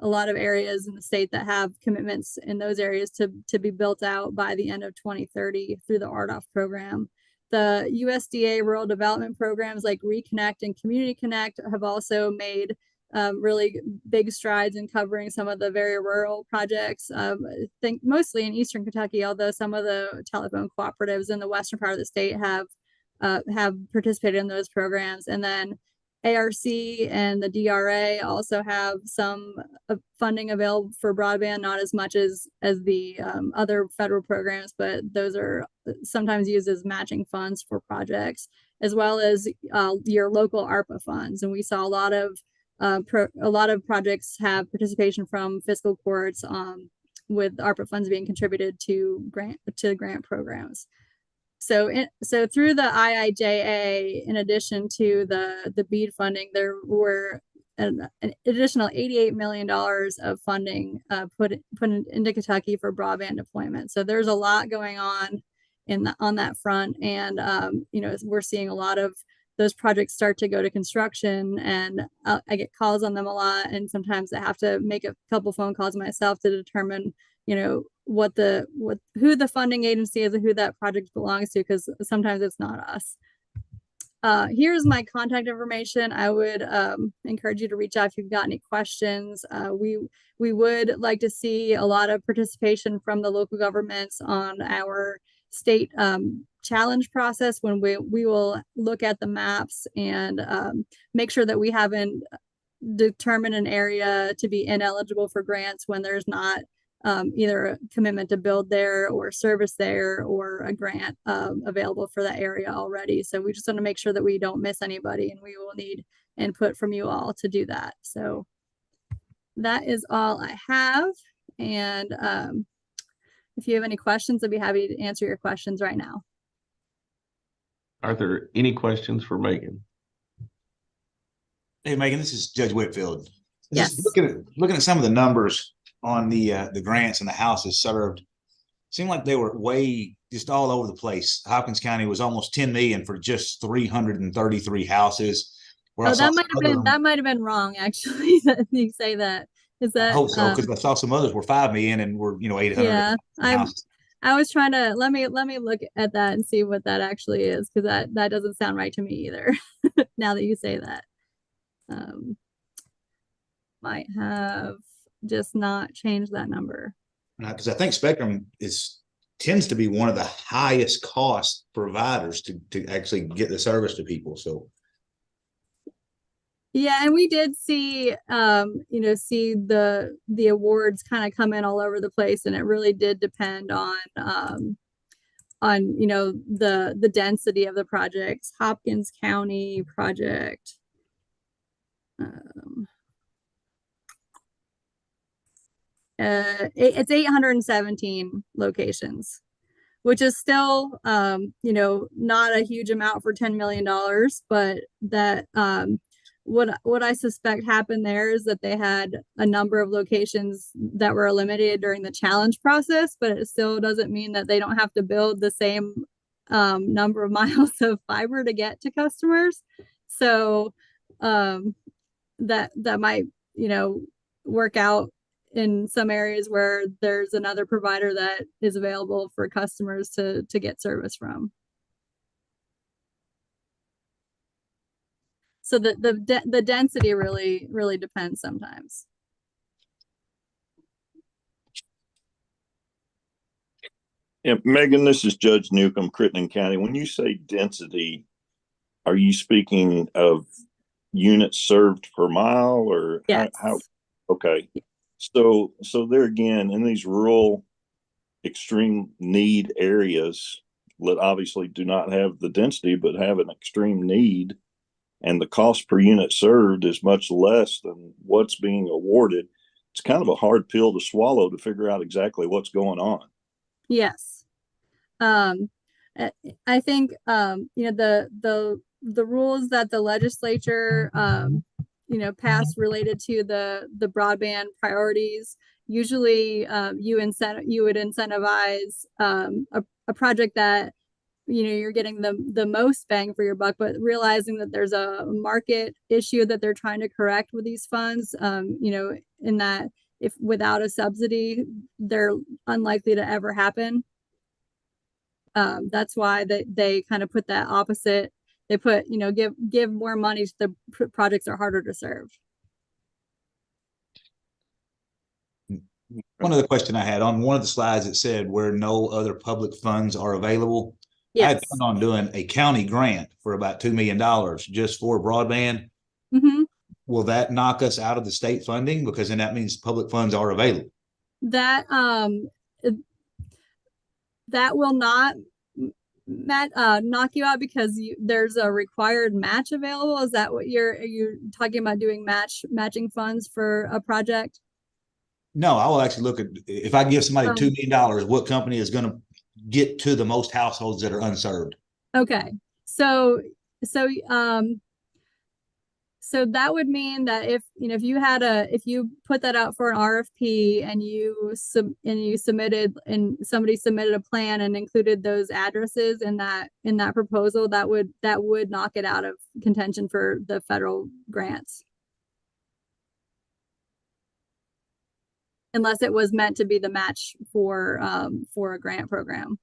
a lot of areas in the state that have commitments in those areas to be built out by the end of 2030 through the RDOF program. The USDA rural development programs like Reconnect and Community Connect have also made really big strides in covering some of the very rural projects. I think mostly in Eastern Kentucky, although some of the telephone cooperatives in the western part of the state have participated in those programs. And then ARC and the DRA also have some funding available for broadband, not as much as the other federal programs, but those are sometimes used as matching funds for projects, as well as your local ARPA funds. And we saw a lot of projects have participation from fiscal courts with ARPA funds being contributed to grant programs. So through the IIJA, in addition to the BEAD funding, there were an additional $88 million of funding put into Kentucky for broadband deployment. So there's a lot going on on that front, and we're seeing a lot of those projects start to go to construction, and I get calls on them a lot, and sometimes I have to make a couple phone calls myself to determine who the funding agency is and who that project belongs to, because sometimes it's not us. Here's my contact information. I would encourage you to reach out if you've got any questions. We would like to see a lot of participation from the local governments on our state challenge process, when we will look at the maps and make sure that we haven't determined an area to be ineligible for grants when there's not either a commitment to build there or service there or a grant available for that area already. So we just want to make sure that we don't miss anybody, and we will need input from you all to do that. So that is all I have. And if you have any questions, I'd be happy to answer your questions right now. Are there any questions for Megan? Hey, Megan, this is Judge Whitfield. Yes. Just looking at some of the numbers on the grants and the houses served, seemed like they were way just all over the place. Hopkins County was almost 10 million for just 333 houses. Oh, that might have been wrong, actually. That you say that. Is I that, hope so, because I saw some others were 5 million and were, 800 yeah, houses. I was trying to, let me look at that and see what that actually is, because that doesn't sound right to me either. Now that you say that. Might have just not changed that number. Because I think Spectrum tends to be one of the highest cost providers to actually get the service to people. So yeah, and we did see see the awards kind of come in all over the place, and it really did depend on the density of the projects. Hopkins County project. It's 817 locations, which is still not a huge amount for $10 million, but that what I suspect happened there is that they had a number of locations that were eliminated during the challenge process, but it still doesn't mean that they don't have to build the same number of miles of fiber to get to customers. So that might work out in some areas where there's another provider that is available for customers to get service from. So the density really depends sometimes. Yeah, Megan, this is Judge Newcomb, Crittenden County. When you say density, are you speaking of units served per mile, or yes. how? Okay. So there again, in these rural extreme need areas that obviously do not have the density but have an extreme need, and the cost per unit served is much less than what's being awarded, it's kind of a hard pill to swallow to figure out exactly what's going on. Yes. I think the rules that the legislature passed related to the broadband priorities, usually you would incentivize a project that you're getting the most bang for your buck, but realizing that there's a market issue that they're trying to correct with these funds, in that if without a subsidy, they're unlikely to ever happen. That's why they kind of put that opposite. They put, give more money to the projects that are harder to serve. one other question I had on one of the slides, it said where no other public funds are available. Yes. I had planned on doing a county grant for about $2 million just for broadband. Mm-hmm. Will that knock us out of the state funding? Because then that means public funds are available. That will not knock you out, because there's a required match available. Is that what you're talking about, doing matching funds for a project? No, I will actually look at, if I give somebody $2 million, what company is going to get to the most households that are unserved? Okay. So that would mean that if you put that out for an RFP and somebody submitted a plan and included those addresses in that proposal, that would knock it out of contention for the federal grants. Unless it was meant to be the match for a grant program.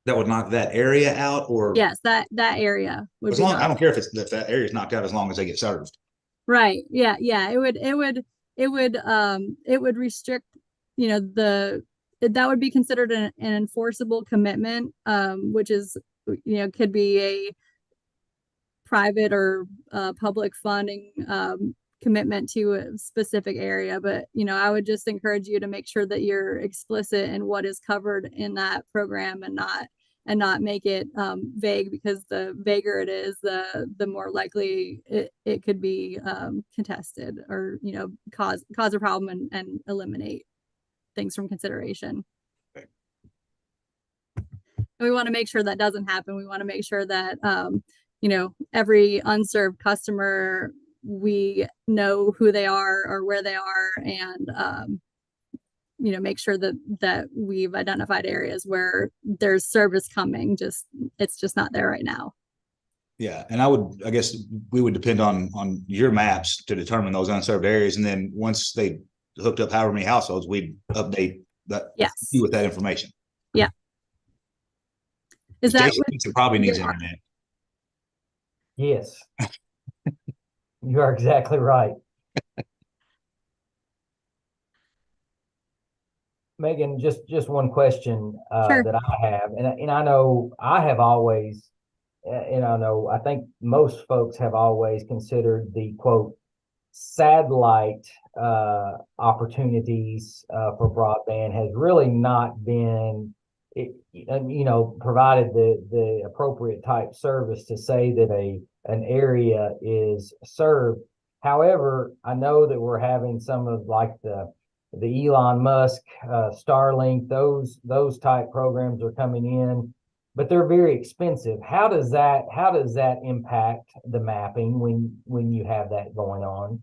That would knock that area out, or yes, that area would as long, I don't care if that area is knocked out as long as they get served. Right. Yeah. It would restrict, that would be considered an enforceable commitment, which is, could be a private or public funding commitment to a specific area. But I would just encourage you to make sure that you're explicit in what is covered in that program, and not make it vague, because the vaguer it is, the more likely it could be contested, or cause a problem and eliminate things from consideration. Okay. And we want to make sure that doesn't happen. We want to make sure that every unserved customer, we know who they are or where they are, and make sure that we've identified areas where there's service coming, it's just not there right now. Yeah, and I guess we would depend on your maps to determine those unserved areas, and then once they hooked up however many households, we'd update that Yes. you with that information. Yeah. Is that Jason thinks it probably needs your- internet. Yes. You are exactly right. Megan, just one question Sure. that I have, and I know I have always, and I know I think most folks have always considered the quote satellite opportunities for broadband has really not been, provided the appropriate type service to say that an area is served. However, I know that we're having some of like the Elon Musk Starlink, those type programs are coming in, but they're very expensive. How does that impact the mapping when you have that going on?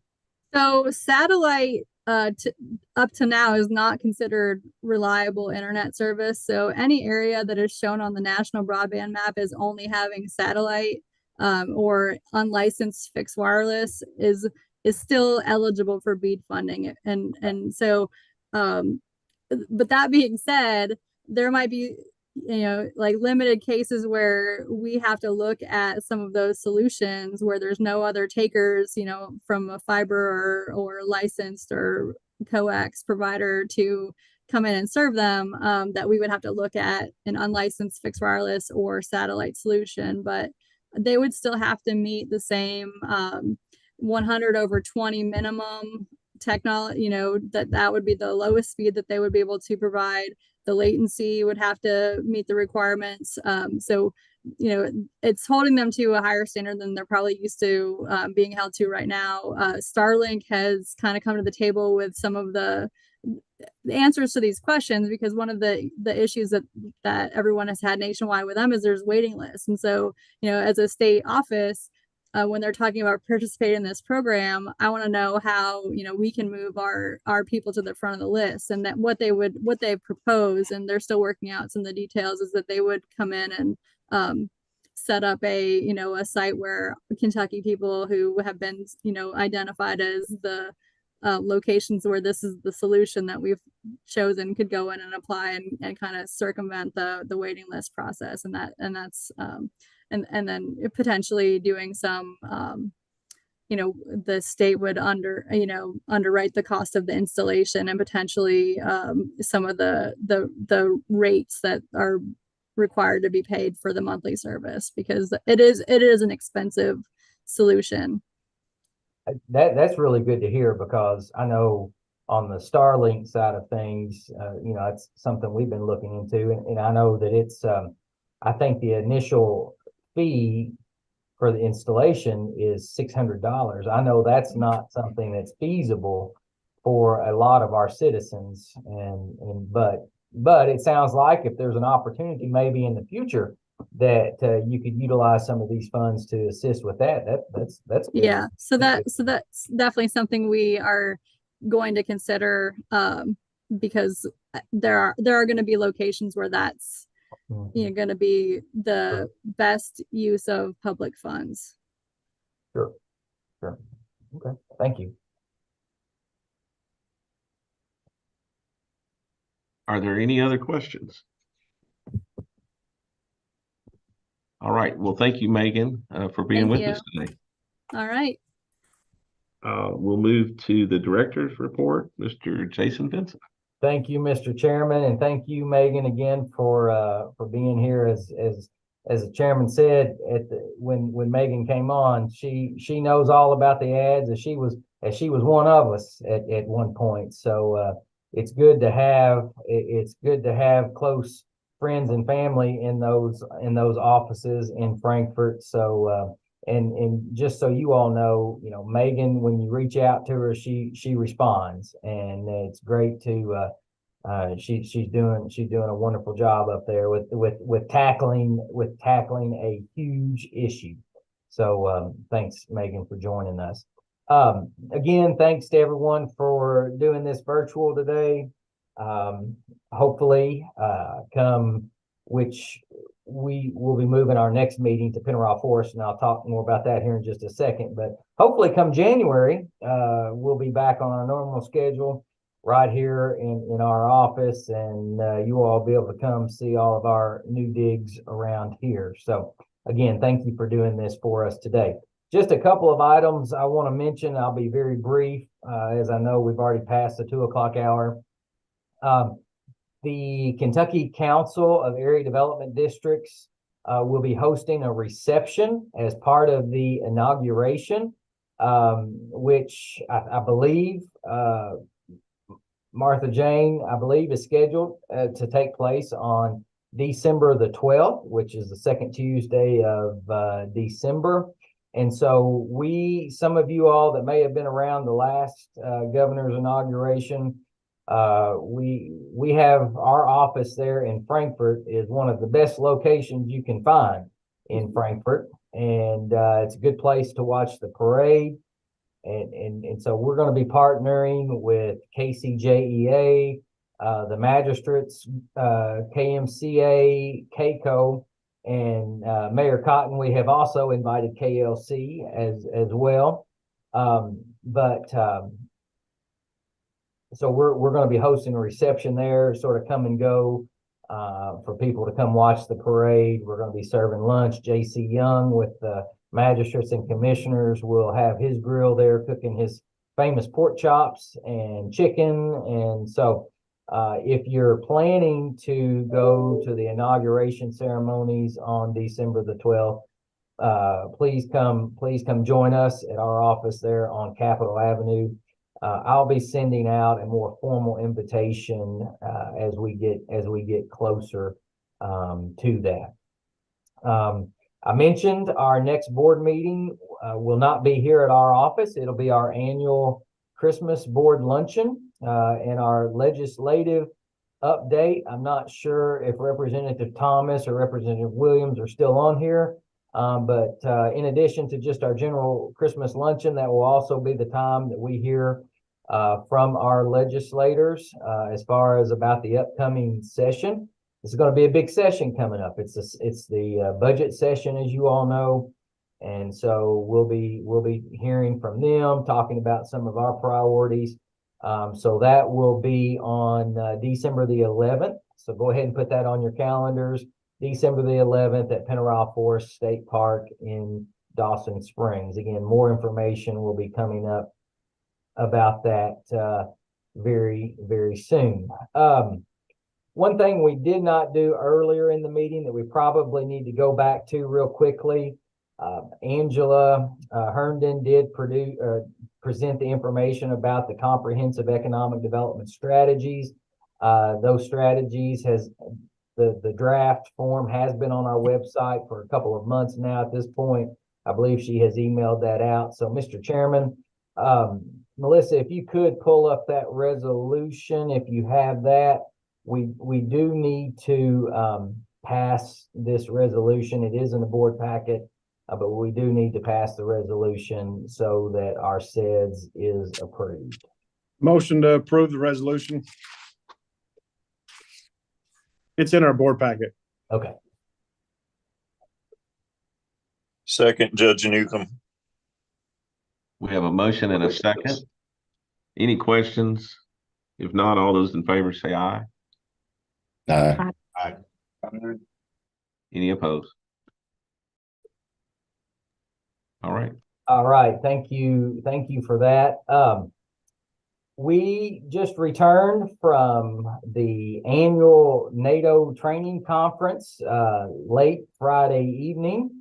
So satellite up to now is not considered reliable internet service. So any area that is shown on the national broadband map is only having satellite or unlicensed fixed wireless is still eligible for BEAD funding. And so, but that being said, there might be like limited cases where we have to look at some of those solutions where there's no other takers, from a fiber or licensed or coax provider to come in and serve them, that we would have to look at an unlicensed fixed wireless or satellite solution, but they would still have to meet the same 100/20 minimum technology, that would be the lowest speed that they would be able to provide. The latency would have to meet the requirements. So, it's holding them to a higher standard than they're probably used to being held to right now. Starlink has kind of come to the table with some of the answers to these questions, because one of the issues that everyone has had nationwide with them is there's waiting lists. And so, as a state office, when they're talking about participating in this program, I want to know how we can move our people to the front of the list, and that what they propose, and they're still working out some of the details, is that they would come in and set up a site where Kentucky people who have been identified as the locations where this is the solution that we've chosen could go in and apply and kind of circumvent the waiting list process, and that's and then potentially doing some the state would underwrite the cost of the installation, and potentially some of the rates that are required to be paid for the monthly service, because it is an expensive solution. That's really good to hear, because I know on the Starlink side of things, it's something we've been looking into, and I know that it's I think the initial fee for the installation is $600. I know that's not something that's feasible for a lot of our citizens, but it sounds like if there's an opportunity maybe in the future that you could utilize some of these funds to assist with that's good. Yeah, so that's definitely something we are going to consider, because there are going to be locations where that's going to be the best use of public funds. Sure. Okay, thank you. Are there any other questions? All right. Well, thank you, Megan, for being with us today. All right. We'll move to the director's report, Mr. Jason Vincent. Thank you, Mr. Chairman, and thank you, Megan, again for being here. As the chairman said, when Megan came on, she knows all about the ads, as she was one of us at one point. So it's good to have close friends and family in those offices in Frankfort. So and just so you all know, Megan, when you reach out to her, she responds, and it's great to she's doing a wonderful job up there with tackling a huge issue. So thanks, Megan, for joining us. Again, thanks to everyone for doing this virtual today. Hopefully, which we will be moving moving our next meeting to Penarol Forest, and I'll talk more about that here in just a second. But hopefully come January, we'll be back on our normal schedule right here in our office, and you all will be able to come see all of our new digs around here. So again, thank you for doing this for us today. Just a couple of items I want to mention. I'll be very brief, as I know we've already passed the 2 o'clock hour. The Kentucky Council of Area Development Districts will be hosting a reception as part of the inauguration, which I believe Martha Jane, I believe, is scheduled to take place on December the 12th, which is the second Tuesday of December. And so some of you all that may have been around the last governor's inauguration, we have our office there in Frankfort is one of the best locations you can find in Frankfort. And it's a good place to watch the parade. And so we're going to be partnering with KCJEA, the magistrates, KMCA, KCO, and Mayor Cotton. We have also invited KLC as well. So we're going to be hosting a reception there, sort of come and go, for people to come watch the parade. We're going to be serving lunch. J.C. Young with the magistrates and commissioners will have his grill there cooking his famous pork chops and chicken. And so if you're planning to go to the inauguration ceremonies on December the 12th, please come join us at our office there on Capitol Avenue. I'll be sending out a more formal invitation as we get closer to that. I mentioned our next board meeting will not be here at our office. It'll be our annual Christmas board luncheon and our legislative update. I'm not sure if Representative Thomas or Representative Williams are still on here. But in addition to just our general Christmas luncheon, that will also be the time that we hear from our legislators as far as about the upcoming session. This is going to be a big session coming up. It's the budget session, as you all know, and so we'll be hearing from them, talking about some of our priorities. So that will be on December the 11th. So go ahead and put that on your calendars. December the 11th at Penarol Forest State Park in Dawson Springs. Again, more information will be coming up about that very, very soon. One thing we did not do earlier in the meeting that we probably need to go back to real quickly, Angela Herndon did present the information about the comprehensive economic development strategies. Those strategies the draft form has been on our website for a couple of months now at this point. I believe she has emailed that out. So, Mr. Chairman, Melissa, if you could pull up that resolution, if you have that, we do need to pass this resolution. It is in the board packet, but we do need to pass the resolution so that our SEDS is approved. Motion to approve the resolution. It's in our board packet. Okay. Second, Judge Newcomb. We have a motion and a second. Any questions? If not, all those in favor say aye. Aye. Aye. Any opposed? All right. All right. Thank you. Thank you for that. We just returned from the annual NATO training conference late Friday evening.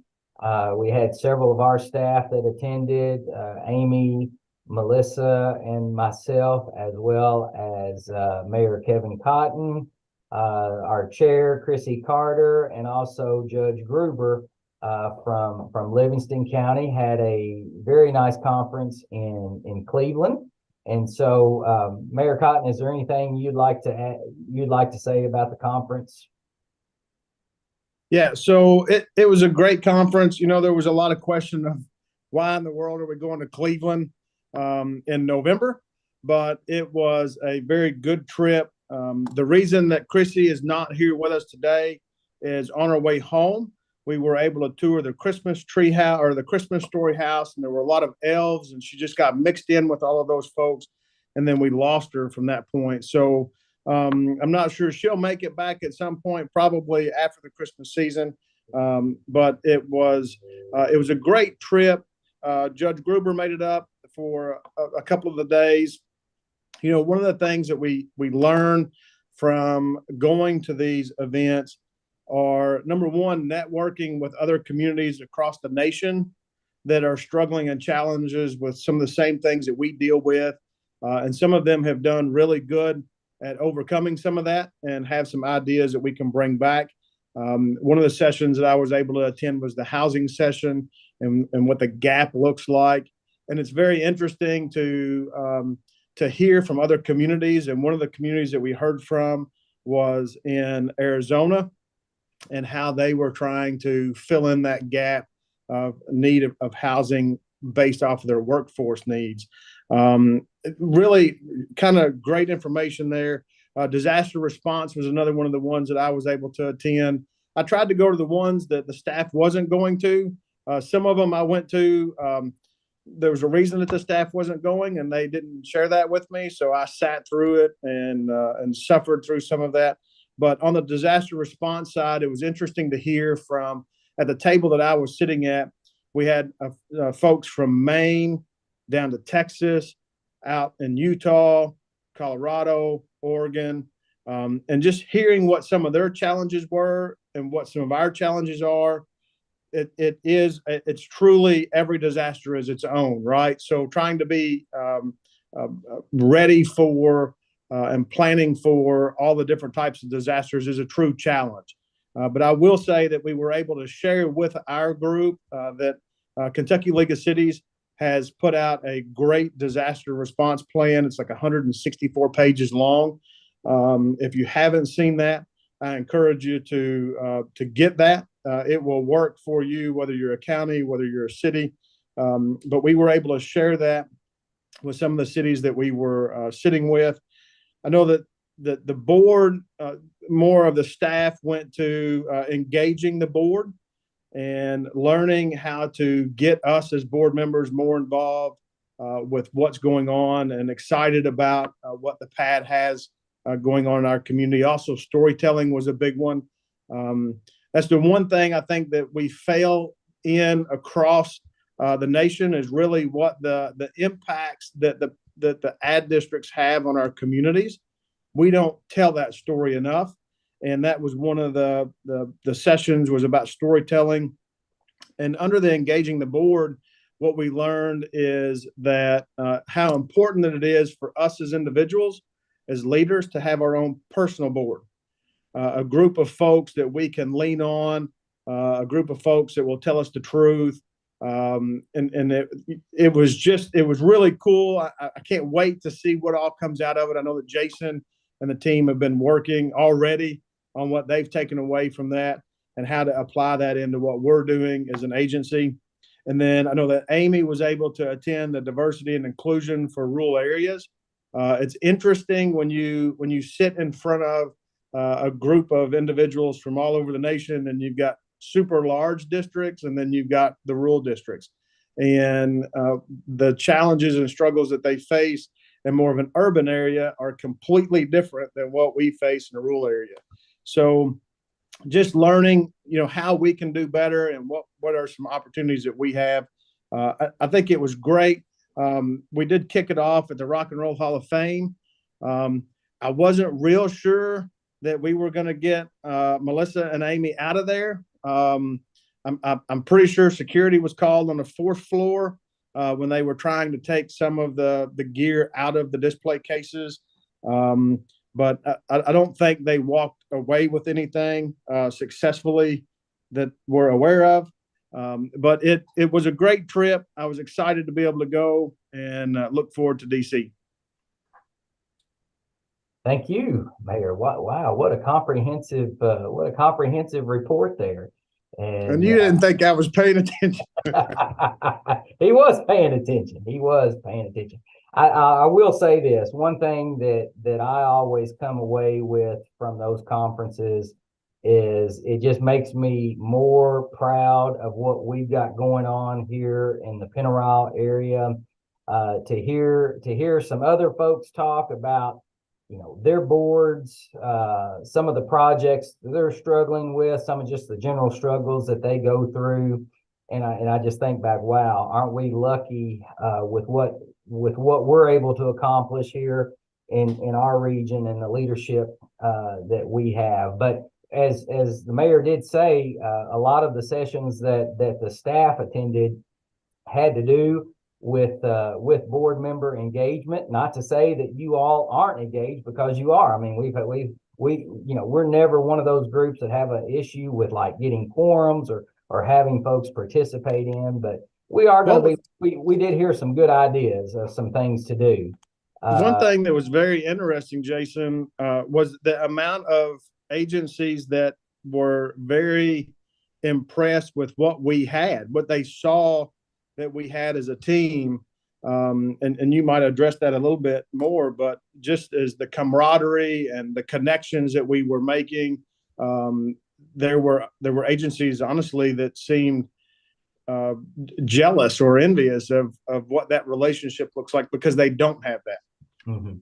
We had several of our staff that attended, Amy, Melissa, and myself, as well as Mayor Kevin Cotton, our chair, Chrissy Carter, and also Judge Gruber from Livingston County had a very nice conference in Cleveland. And so, Mayor Cotton, is there anything you'd like to say about the conference? Yeah, so it was a great conference. You know, there was a lot of question of why in the world are we going to Cleveland in November, but it was a very good trip. The reason that Chrissy is not here with us today is on her way home. we were able to tour the Christmas tree house or the Christmas story house, and there were a lot of elves, and she just got mixed in with all of those folks. And then we lost her from that point. So I'm not sure she'll make it back at some point, probably after the Christmas season. But it was a great trip. Judge Gruber made it up for a couple of the days. You know, one of the things that we learn from going to these events are, number one, networking with other communities across the nation that are struggling and challenges with some of the same things that we deal with. And some of them have done really good at overcoming some of that and have some ideas that we can bring back. One of the sessions that I was able to attend was the housing session and what the gap looks like. And it's very interesting to hear from other communities. And one of the communities that we heard from was in Arizona, and how they were trying to fill in that gap of need of housing based off of their workforce needs. Really kind of great information there. Disaster response was another one of the ones that I was able to attend. I tried to go to the ones that the staff wasn't going to. Some of them I went to. There was a reason that the staff wasn't going, and they didn't share that with me. So I sat through it and suffered through some of that. But on the disaster response side, it was interesting to hear from, at the table that I was sitting at, we had folks from Maine down to Texas, out in Utah, Colorado, Oregon, and just hearing what some of their challenges were and what some of our challenges are. It's truly, every disaster is its own, right? So trying to be ready for and planning for all the different types of disasters is a true challenge. But I will say that we were able to share with our group that Kentucky League of Cities has put out a great disaster response plan. It's like 164 pages long. If you haven't seen that, I encourage you to get that. It will work for you, whether you're a county, whether you're a city. But we were able to share that with some of the cities that we were sitting with. I know that the board, more of the staff went to engaging the board and learning how to get us as board members more involved with what's going on and excited about what the PeADD has going on in our community. Also, storytelling was a big one. That's the one thing I think that we fail in across the nation, is really what the impacts that the AD districts have on our communities. We don't tell that story enough. And that was one of the sessions, was about storytelling. And under the engaging the board, what we learned is that how important that it is for us as individuals, as leaders, to have our own personal board, a group of folks that we can lean on, a group of folks that will tell us the truth. And it was really cool. I can't wait to see what all comes out of it. I know that Jason and the team have been working already on what they've taken away from that and how to apply that into what we're doing as an agency. And then I know that Amy was able to attend the diversity and inclusion for rural areas. It's interesting when you sit in front of a group of individuals from all over the nation, and you've got super large districts, and then you've got the rural districts, and the challenges and struggles that they face in more of an urban area are completely different than what we face in a rural area. So just learning, how we can do better and what are some opportunities that we have. I think it was great. We did kick it off at the Rock and Roll Hall of Fame. I wasn't real sure that we were going to get Melissa and Amy out of there. I'm pretty sure security was called on the fourth floor when they were trying to take some of the gear out of the display cases. But I don't think they walked away with anything successfully that we're aware of. But it was a great trip. I was excited to be able to go, and look forward to DC. Thank you, Mayor. Wow, what a comprehensive report there. And you didn't think I was paying attention. He was paying attention. I will say this, one thing that I always come away with from those conferences is it just makes me more proud of what we've got going on here in the Pennyrile area. To hear some other folks talk about, you know, their boards, some of the projects they're struggling with, some of just the general struggles that they go through. And I just think back, wow, aren't we lucky with what we're able to accomplish here in our region and the leadership that we have. But as the mayor did say, a lot of the sessions that the staff attended had to do with board member engagement. Not to say that you all aren't engaged, because you are. I mean, we're never one of those groups that have an issue with like getting quorums or having folks participate in, but we are going to be, we did hear some good ideas of some things to do. One thing that was very interesting, Jason, was the amount of agencies that were very impressed with what we had, what they saw that we had as a team. And you might address that a little bit more, but just as the camaraderie and the connections that we were making, there were agencies, honestly, that seemed jealous or envious of what that relationship looks like, because they don't have that. Mm-hmm.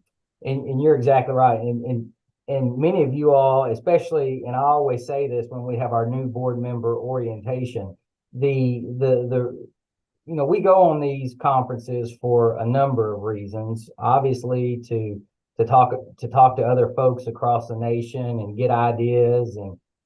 And you're exactly right. And many of you all, especially, and I always say this when we have our new board member orientation, we go on these conferences for a number of reasons. Obviously, to talk to other folks across the nation and get ideas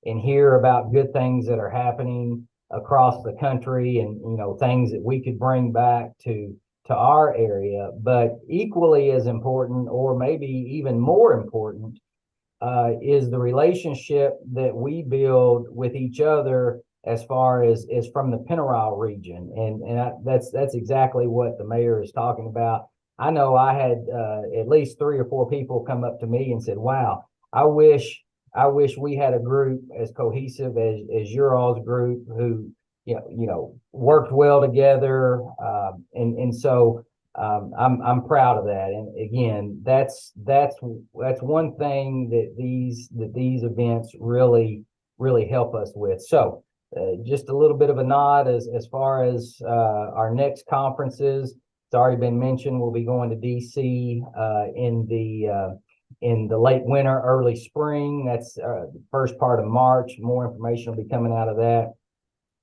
and hear about good things that are happening across the country, and things that we could bring back to our area. But equally as important, or maybe even more important, is the relationship that we build with each other as far as from the Pennyrile region. And that's exactly what the mayor is talking about. I know I had at least 3 or 4 people come up to me and said, wow, I wish we had a group as cohesive as your all's group, who worked well together. So I'm proud of that. And again, that's one thing that these events really help us with. So just a little bit of a nod as far as our next conferences. It's already been mentioned, we'll be going to DC in the late winter, early spring. That's the first part of March. More information will be coming out of that.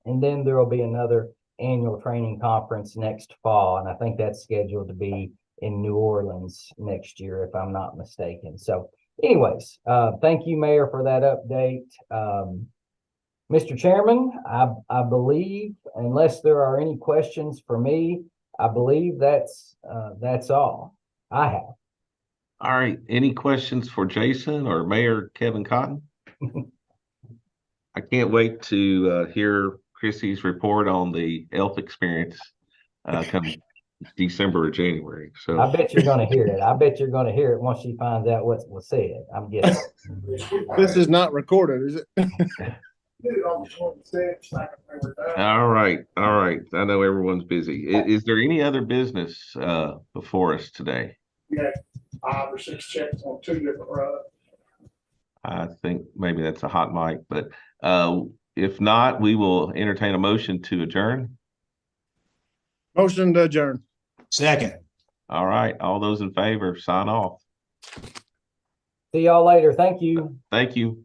And then there will be another annual training conference next fall. And I think that's scheduled to be in New Orleans next year, if I'm not mistaken. So anyways, thank you, Mayor, for that update. Mr. Chairman, I believe, unless there are any questions for me, I believe that's all I have. All right. Any questions for Jason or Mayor Kevin Cotton? I can't wait to hear Chrissy's report on the ELF experience come December or January. So I bet you're going to hear it. I bet you're going to hear it once she finds out what was said. I'm guessing. This is not recorded, is it? All right. I know everyone's busy. Is there any other business before us today? Yeah, 5 or 6 checks on 2 different roads. I think maybe that's a hot mic, but if not, we will entertain a motion to adjourn. Motion to adjourn. Second. All right. All those in favor, sign off. See y'all later. Thank you. Thank you.